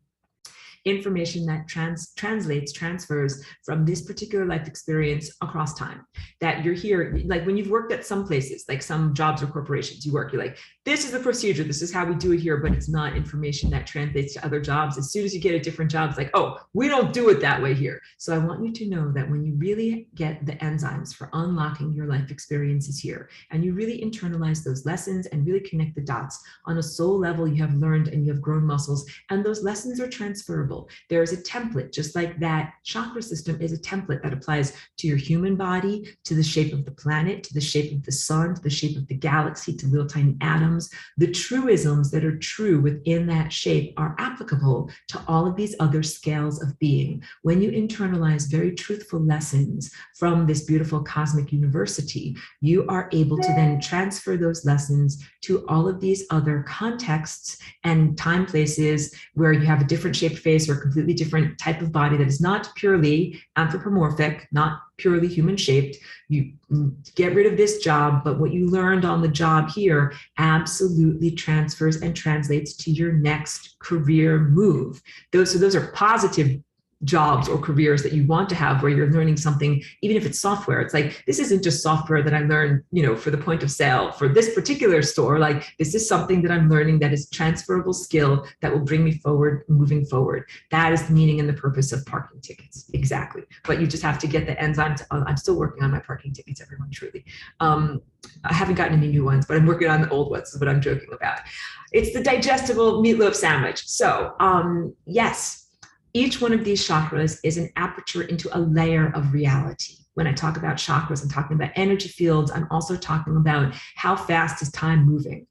information that transfers from this particular life experience across time. That you're here, like when you've worked at some places, like some jobs or corporations you work, you're like, this is the procedure, this is how we do it here, but it's not information that translates to other jobs. As soon as you get a different job, it's like, oh, we don't do it that way here. So I want you to know that when you really get the enzymes for unlocking your life experiences here, and you really internalize those lessons and really connect the dots on a soul level, you have learned and you have grown muscles, and those lessons are transferable. There is a template, just like that chakra system is a template that applies to your human body, to the shape of the planet, to the shape of the sun, to the shape of the galaxy, to little tiny atoms. The truisms that are true within that shape are applicable to all of these other scales of being. When you internalize very truthful lessons from this beautiful cosmic university, you are able to then transfer those lessons to all of these other contexts and time places where you have a different shaped face or a completely different type of body that is not purely anthropomorphic, not purely human shaped. You get rid of this job, but what you learned on the job here absolutely transfers and translates to your next career move. Those are positive jobs or careers that you want to have, where you're learning something, even if it's software. It's like, this isn't just software that I learned, for the point of sale for this particular store. Like, this is something that I'm learning that is transferable skill that will bring me forward, moving forward. That is the meaning and the purpose of parking tickets. Exactly. But you just have to get the enzymes. I'm still working on my parking tickets, everyone, truly. I haven't gotten any new ones, but I'm working on the old ones, is what I'm joking about. It's the digestible meatloaf sandwich. So yes, each one of these chakras is an aperture into a layer of reality. When I talk about chakras, I'm talking about energy fields. I'm also talking about how fast is time moving.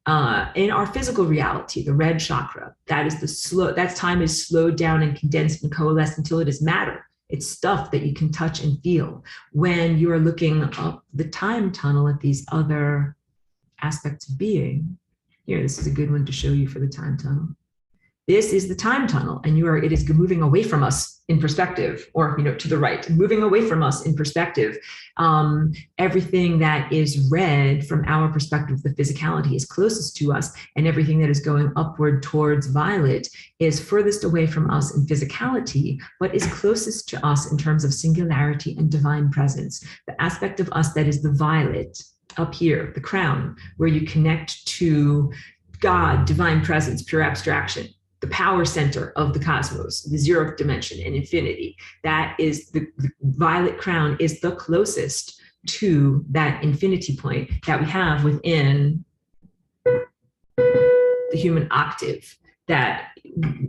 In our physical reality, the red chakra, that time is slowed down and condensed and coalesced until it is matter. It's stuff that you can touch and feel. When you're looking up the time tunnel at these other aspects of being, here, this is a good one to show you for the time tunnel. This is the time tunnel, and it is moving away from us in perspective, or to the right, moving away from us in perspective. Everything that is red from our perspective, the physicality, is closest to us, and everything that is going upward towards violet is furthest away from us in physicality, but is closest to us in terms of singularity and divine presence. The aspect of us that is the violet up here, the crown, where you connect to God, divine presence, pure abstraction, the power center of the cosmos, the zeroth dimension and infinity. That is the violet crown is the closest to that infinity point that we have within the human octave. That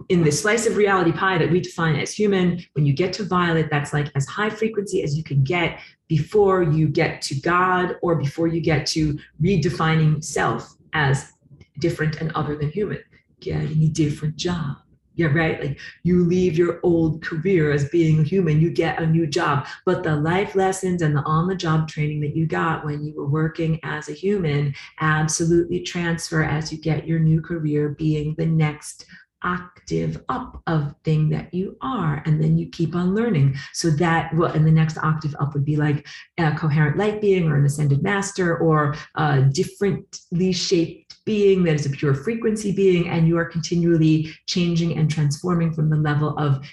in the slice of reality pie that we define as human, when you get to violet, that's like as high frequency as you can get before you get to God, or before you get to redefining self as different and other than human. Getting a different job. Yeah, right. Like, you leave your old career as being a human, you get a new job. But the life lessons and the on-the-job training that you got when you were working as a human absolutely transfer as you get your new career, being the next octave up of thing that you are, and then you keep on learning. So that, and the next octave up would be like a coherent light being, or an ascended master, or a differently shaped being that is a pure frequency being, and you are continually changing and transforming from the level of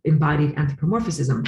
embodied anthropomorphism.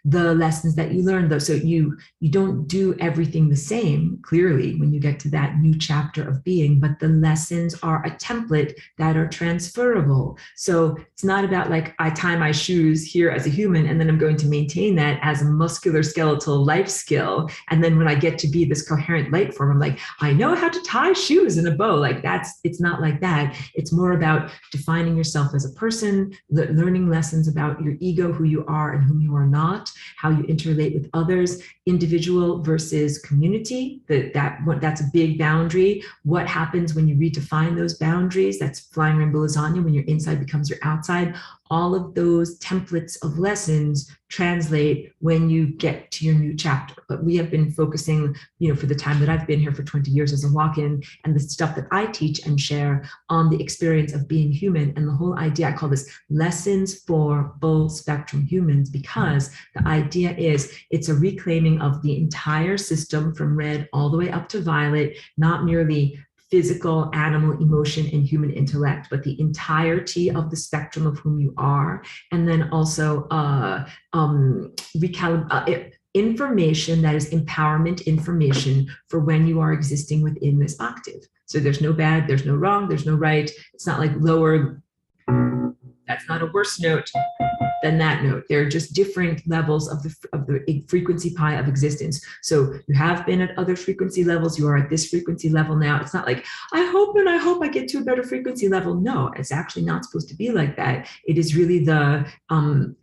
The lessons that you learn, though, so you don't do everything the same, clearly, when you get to that new chapter of being, but the lessons are a template that are transferable. So it's not about like, I tie my shoes here as a human, and then I'm going to maintain that as a muscular skeletal life skill. And then when I get to be this coherent light form, I'm like, I know how to tie shoes in a bow. Like, it's not like that. It's more about defining yourself as a person, learning lessons about your ego, who you are and whom you are not, how you interrelate with others, individual versus community. That's a big boundary. What happens when you redefine those boundaries? That's flying rainbow lasagna, when your inside becomes your outside. all of those templates of lessons translate when you get to your new chapter. But we have been focusing, for the time that I've been here for 20 years as a walk-in, and the stuff that I teach and share on the experience of being human. And the whole idea, I call this lessons for full spectrum humans, because the idea is it's a reclaiming of the entire system from red all the way up to violet, not merely physical, animal, emotion, and human intellect, but the entirety of the spectrum of whom you are. And then also information that is empowerment information for when you are existing within this octave. So there's no bad, there's no wrong, there's no right. It's not like lower, that's not a worse note than that note. They're just different levels of the frequency pi of existence. So you have been at other frequency levels. You are at this frequency level now. It's not like, I hope I get to a better frequency level. No, it's actually not supposed to be like that. It is really the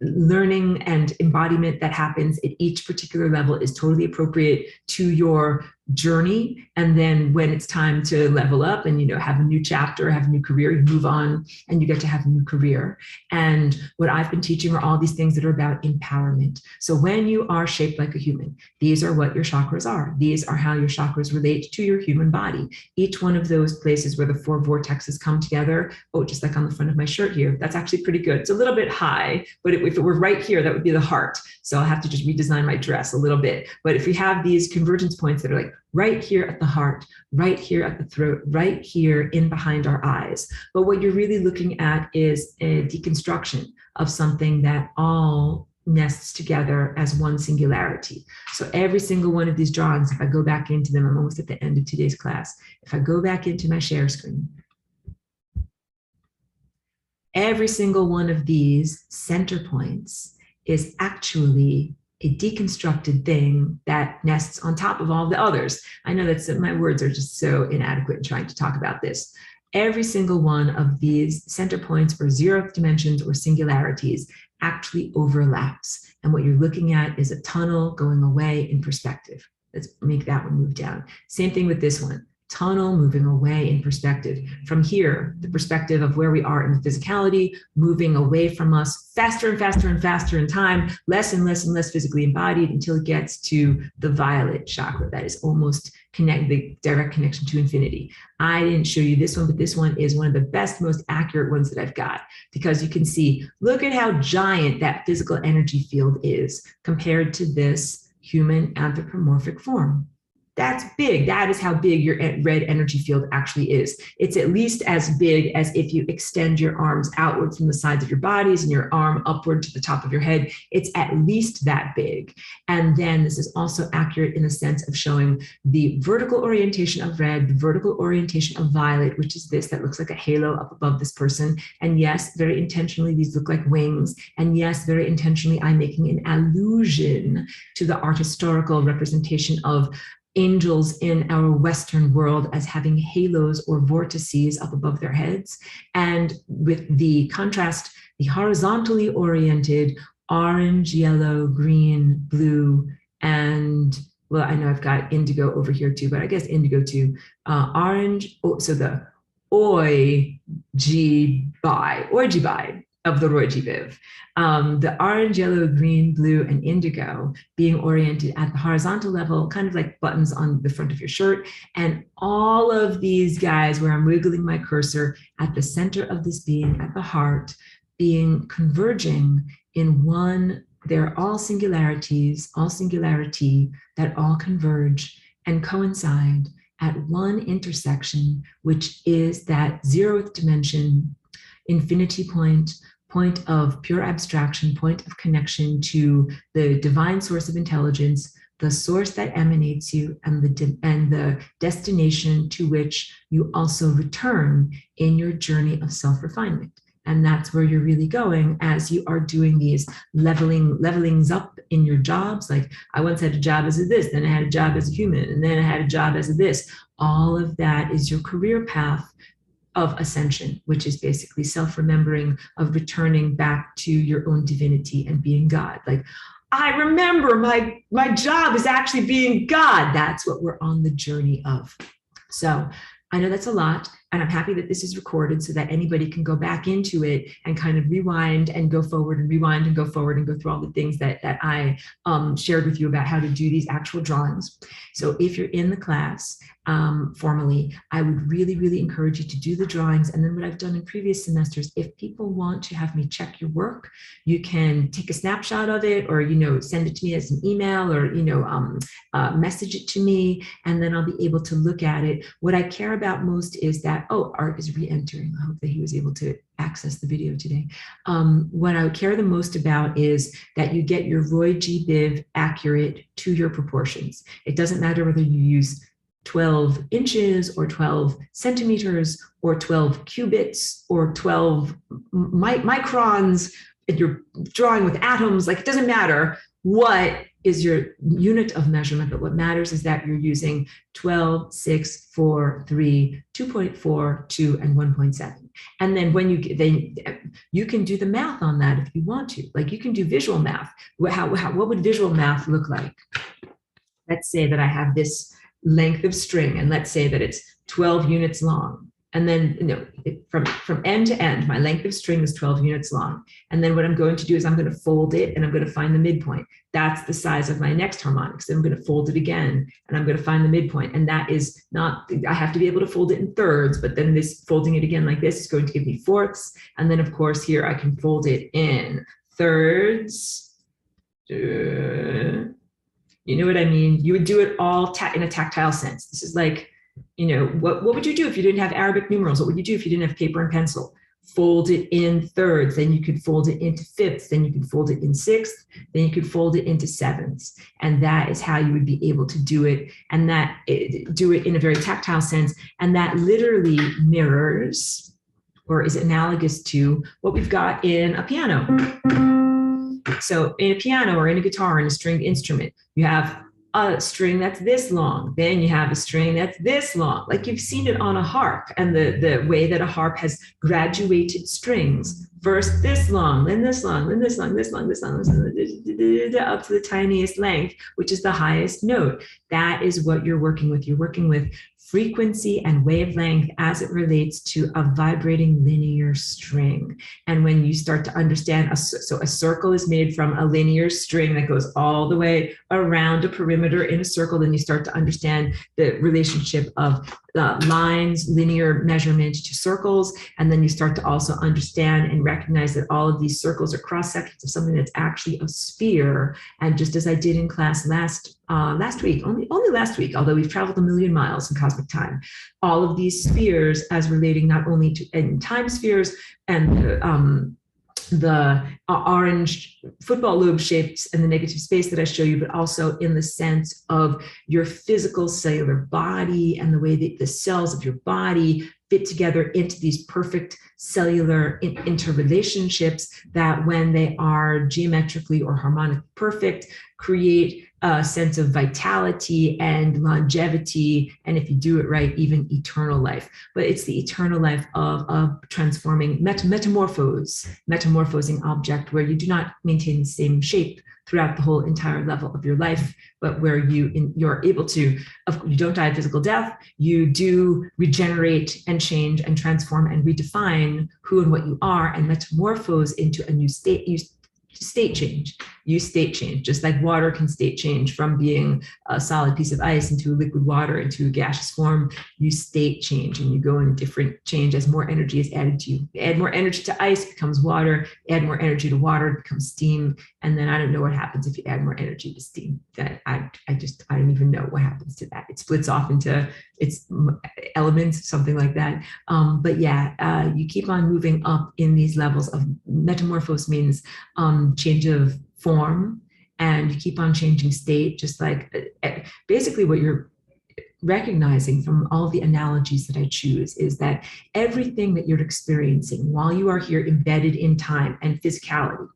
learning and embodiment that happens at each particular level is totally appropriate to your journey. And then when it's time to level up and have a new chapter, have a new career, you move on and you get to have a new career. And what I've been teaching are all these things that are about empowerment. So when you are shaped like a human, these are what your chakras are. These are how your chakras relate to your human body. Each one of those places where the 4 vortexes come together, just like on the front of my shirt here, that's actually pretty good. It's a little bit high, but if it were right here, that would be the heart. So I'll have to just redesign my dress a little bit. But if we have these convergence points that are like right here at the heart, right here at the throat, right here in behind our eyes. But what you're really looking at is a deconstruction of something that all nests together as one singularity. So every single one of these drawings, if I go back into them, I'm almost at the end of today's class. If I go back into my share screen, every single one of these center points is actually a deconstructed thing that nests on top of all the others. I know that my words are just so inadequate in trying to talk about this. Every single one of these center points or 0th dimensions or singularities actually overlaps. And what you're looking at is a tunnel going away in perspective. Let's make that one move down. Same thing with this one. Tunnel moving away in perspective. From here, the perspective of where we are in the physicality, moving away from us faster and faster and faster in time, less and less and less physically embodied until it gets to the violet chakra. That is almost the direct connection to infinity. I didn't show you this one, but this one is one of the best, most accurate ones that I've got, because you can see, look at how giant that physical energy field is compared to this human anthropomorphic form. That's big. That is how big your red energy field actually is. It's at least as big as if you extend your arms outward from the sides of your bodies and your arm upward to the top of your head. It's at least that big. And then this is also accurate in the sense of showing the vertical orientation of red, the vertical orientation of violet, which is this that looks like a halo up above this person. And yes, very intentionally, these look like wings. And yes, very intentionally, I'm making an allusion to the art historical representation of angels in our Western world as having halos or vortices up above their heads. And with the contrast, the horizontally oriented orange, yellow, green, blue, and well, I know I've got indigo over here too, but I guess indigo too. Orange, so the oijibai of the Roijiviv. The orange, yellow, green, blue, and indigo being oriented at the horizontal level, kind of like buttons on the front of your shirt. And all of these guys, where I'm wiggling my cursor at the center of this being, at the heart, being converging in one, they're all singularities, all singularity that all converge and coincide at one intersection, which is that 0th dimension, infinity point of pure abstraction, point of connection to the divine source of intelligence, the source that emanates you, and the destination to which you also return in your journey of self-refinement. And that's where you're really going as you are doing these levelings up in your jobs. Like, I once had a job as a this, then I had a job as a human, and then I had a job as a this. All of that is your career path of ascension, which is basically self-remembering, of returning back to your own divinity and being God. Like, I remember my job is actually being God. That's what we're on the journey of. So I know that's a lot. And I'm happy that this is recorded so that anybody can go back into it and kind of rewind and go forward and rewind and go forward and go through all the things that I shared with you about how to do these actual drawings. So if you're in the class formally, I would really, really encourage you to do the drawings. And then what I've done in previous semesters, if people want to have me check your work, you can take a snapshot of it, or, send it to me as an email, or, message it to me, and then I'll be able to look at it. What I care about most is that, oh, Art is re-entering. I hope that he was able to access the video today. What I care the most about is that you get your Roy G. Biv accurate to your proportions. It doesn't matter whether you use 12 inches or 12 centimeters or 12 cubits or 12 microns. If you're drawing with atoms, like, it doesn't matter what is your unit of measurement, but what matters is that you're using 12, 6, 4, 3, 2.4, 2, and 1.7. And then when you can do the math on that if you want to. Like, you can do visual math. What would visual math look like? Let's say that I have this length of string, and let's say that it's 12 units long. And then, from end to end, my length of string is 12 units long. And then what I'm going to do is I'm going to fold it, and I'm going to find the midpoint. That's the size of my next harmonic. So I'm going to fold it again, and I'm going to find the midpoint. And that is not, I have to be able to fold it in thirds, but then this folding it again like this is going to give me fourths. And then, of course, here I can fold it in thirds. You know what I mean? You would do it all in a tactile sense. This is like, what would you do if you didn't have Arabic numerals? What would you do if you didn't have paper and pencil? Fold it in thirds, then you could fold it into fifths, then you could fold it in sixths, then you could fold it into sevenths. And that is how you would be able to do it, and do it in a very tactile sense. And that literally mirrors, or is analogous to, what we've got in a piano. So in a piano or in a guitar or in a stringed instrument, you have a string that's this long, then you have a string that's this long. Like, you've seen it on a harp, and the way that a harp has graduated strings. First this long, then this long, then this long, this long, this long, up to the tiniest length, which is the highest note. That is what you're working with. You're working with frequency and wavelength as it relates to a vibrating linear string. And when you start to understand, so a circle is made from a linear string that goes all the way around a perimeter in a circle, then you start to understand the relationship of lines, linear measurement to circles. And then you start to also understand and recognize that all of these circles are cross-sections of something that's actually a sphere. And just as I did in class last week, only last week, although we've traveled a million miles in cosmic time, all of these spheres as relating not only to time spheres and the orange football lobe shapes and the negative space that I show you, but also in the sense of your physical cellular body and the way that the cells of your body fit together into these perfect cellular interrelationships that, when they are geometrically or harmonically perfect, create a sense of vitality and longevity, and if you do it right, even eternal life. But it's the eternal life of a transforming metamorphosing object, where you do not maintain the same shape throughout the whole entire level of your life, but where you're able to, you don't die a physical death, you do regenerate and change and transform and redefine who and what you are, and metamorphose into a new state. State change, just like water can state change from being a solid piece of ice into liquid water into a gaseous form. You state change, and you go in a different change as more energy is added to you. Add more energy to ice, it becomes water. Add more energy to water, it becomes steam. And then I don't know what happens if you add more energy to steam. That I don't even know what happens to that. It splits off into its elements, something like that. But yeah, you keep on moving up in these levels of metamorphose, means change of form, and you keep on changing state, just like basically what you're recognizing from all the analogies that I choose is that everything that you're experiencing while you are here embedded in time and physicality.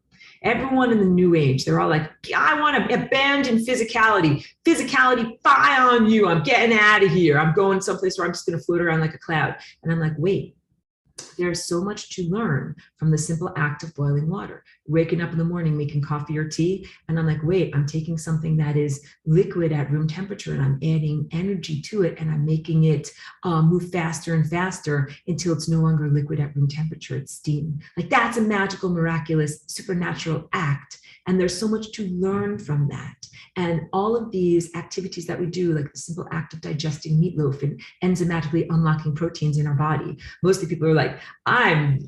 Everyone in the new age, they're all like, I want to abandon physicality. Physicality, fie on you. I'm getting out of here. I'm going someplace where I'm just going to float around like a cloud. And I'm like, wait, there's so much to learn from the simple act of boiling water. waking up in the morning, making coffee or tea. And I'm like, wait, I'm taking something that is liquid at room temperature and I'm adding energy to it and I'm making it move faster and faster until it's no longer liquid at room temperature, it's steam. Like that's a magical, miraculous, supernatural act. And there's so much to learn from that. And all of these activities that we do, like the simple act of digesting meatloaf and enzymatically unlocking proteins in our body. Mostly people are like, I'm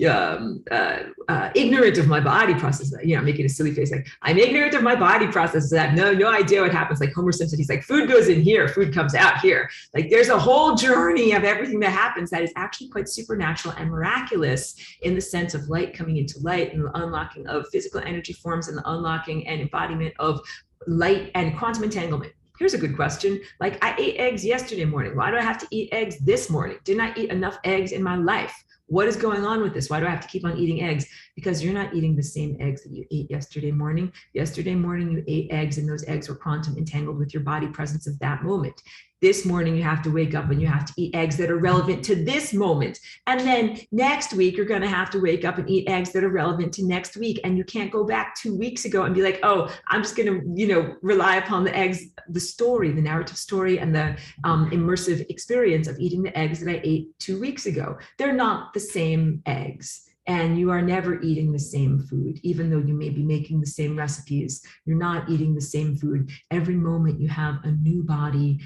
ignorant of my body processes. You know, making a silly face, like, I'm ignorant of my body processes. I have no idea what happens. Like Homer Simpson, he's like, food goes in here, food comes out here. Like there's a whole journey of everything that happens that is actually quite supernatural and miraculous in the sense of light coming into light and the unlocking of physical energy forms and the unlocking and embodiment of light and quantum entanglement. Here's a good question. Like I ate eggs yesterday morning. Why do I have to eat eggs this morning? Didn't I eat enough eggs in my life? What is going on with this? Why do I have to keep on eating eggs? Because you're not eating the same eggs that you ate yesterday morning. Yesterday morning, you ate eggs and those eggs were quantum entangled with your body presence of that moment. This morning, you have to wake up and you have to eat eggs that are relevant to this moment. And then next week, you're going to have to wake up and eat eggs that are relevant to next week. And you can't go back 2 weeks ago and be like, oh, I'm just going to, rely upon the eggs, the story, the narrative story and the immersive experience of eating the eggs that I ate 2 weeks ago. They're not the same eggs. And you are never eating the same food, even though you may be making the same recipes. You're not eating the same food. Every moment you have a new body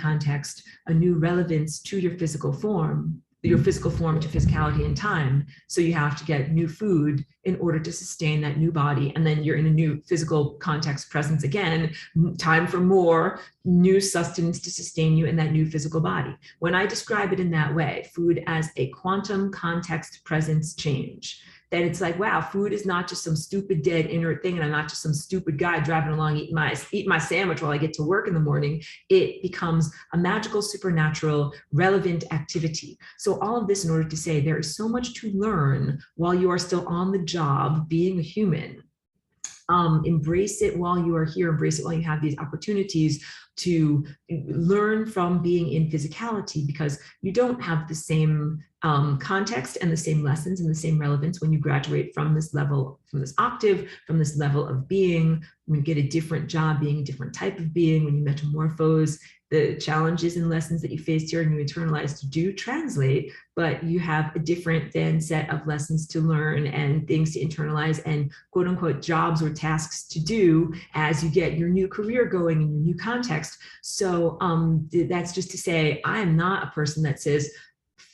context, a new relevance to your physical form to physicality and time. So you have to get new food in order to sustain that new body. And then you're in a new physical context presence again, time for more new sustenance to sustain you in that new physical body. When I describe it in that way, food as a quantum context presence change, then it's like, wow, food is not just some stupid dead inert thing, and I'm not just some stupid guy driving along eating my sandwich while I get to work in the morning. It becomes a magical, supernatural, relevant activity. So all of this in order to say there is so much to learn while you are still on the job being a human. Embrace it while you are here, embrace it while you have these opportunities to learn from being in physicality, because you don't have the same context and the same lessons and the same relevance when you graduate from this level, from this octave, from this level of being, when you get a different job being a different type of being, when you metamorphose, the challenges and lessons that you faced here and you internalize do translate, but you have a different then set of lessons to learn and things to internalize and quote unquote jobs or tasks to do as you get your new career going in your new context. So that's just to say, I am not a person that says,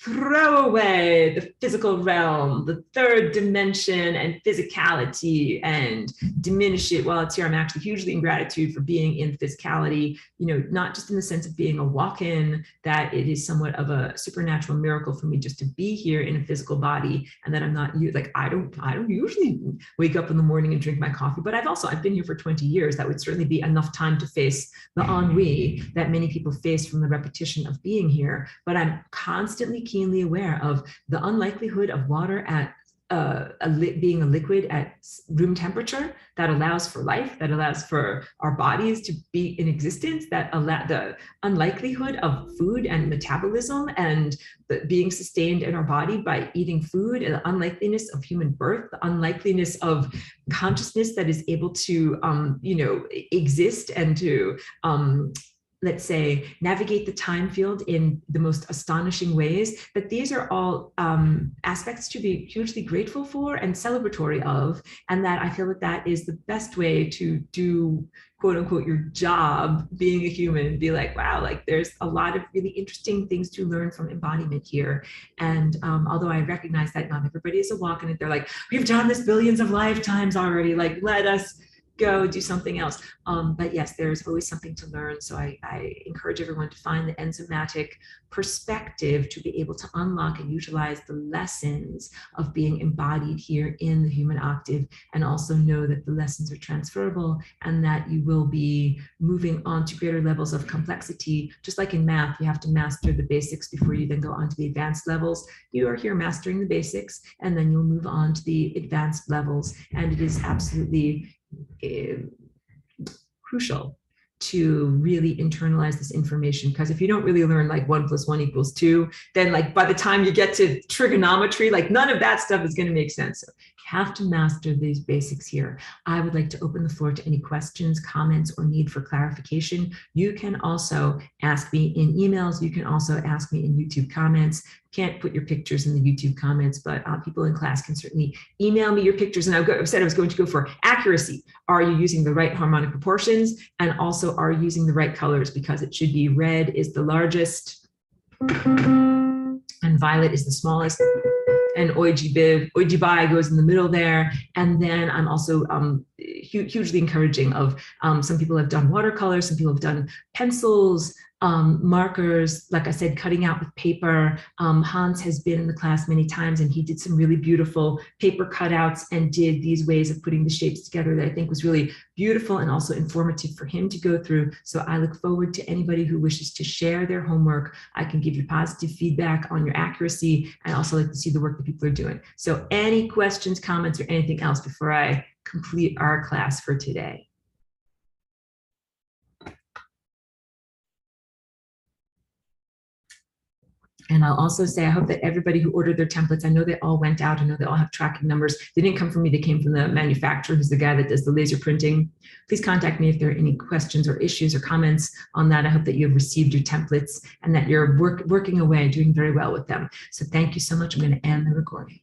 throw away the physical realm, the third dimension and physicality and diminish it while it's here. I'm actually hugely in gratitude for being in physicality, not just in the sense of being a walk-in, that it is somewhat of a supernatural miracle for me just to be here in a physical body, and that I'm not like, I don't usually wake up in the morning and drink my coffee, but I've been here for 20 years. That would certainly be enough time to face the ennui that many people face from the repetition of being here. But I'm constantly keenly aware of the unlikelihood of water at being a liquid at room temperature that allows for life, that allows for our bodies to be in existence, that allow the unlikelihood of food and metabolism and being sustained in our body by eating food, and the unlikeliness of human birth, the unlikeliness of consciousness that is able to exist and to let's say, navigate the time field in the most astonishing ways. But these are all aspects to be hugely grateful for and celebratory of, and that I feel that is the best way to do, quote unquote, your job being a human. Be like, wow, like there's a lot of really interesting things to learn from embodiment here. And although I recognize that not everybody is a walk-in, and they're like, we've done this billions of lifetimes already, like let us go do something else. But yes, there's always something to learn. So I encourage everyone to find the enzymatic perspective to be able to unlock and utilize the lessons of being embodied here in the human octave, and also know that the lessons are transferable and that you will be moving on to greater levels of complexity. Just like in math, you have to master the basics before you then go on to the advanced levels. You are here mastering the basics, and then you'll move on to the advanced levels. And it is absolutely crucial to really internalize this information, because if you don't really learn like 1 + 1 = 2, then like by the time you get to trigonometry, like none of that stuff is going to make sense. So have to master these basics here. I would like to open the floor to any questions, comments, or need for clarification. You can also ask me in emails. You can also ask me in YouTube comments. Can't put your pictures in the YouTube comments, but people in class can certainly email me your pictures. And I said I was going to go for accuracy. Are you using the right harmonic proportions? And also, are you using the right colors? Because it should be red is the largest and violet is the smallest. And Oijibai goes in the middle there. And then I'm also hugely encouraging of some people have done watercolors, some people have done pencils, markers, like I said, cutting out with paper. Hans has been in the class many times and he did some really beautiful paper cutouts and did these ways of putting the shapes together that I think was really beautiful and also informative for him to go through. So I look forward to anybody who wishes to share their homework. I can give you positive feedback on your accuracy and also like to see the work that people are doing. So any questions, comments, or anything else before I complete our class for today? And I'll also say, I hope that everybody who ordered their templates, I know they all went out. I know they all have tracking numbers. They didn't come from me. They came from the manufacturer, who's the guy that does the laser printing. Please contact me if there are any questions or issues or comments on that. I hope that you have received your templates and that you're working away, doing very well with them. So thank you so much. I'm going to end the recording.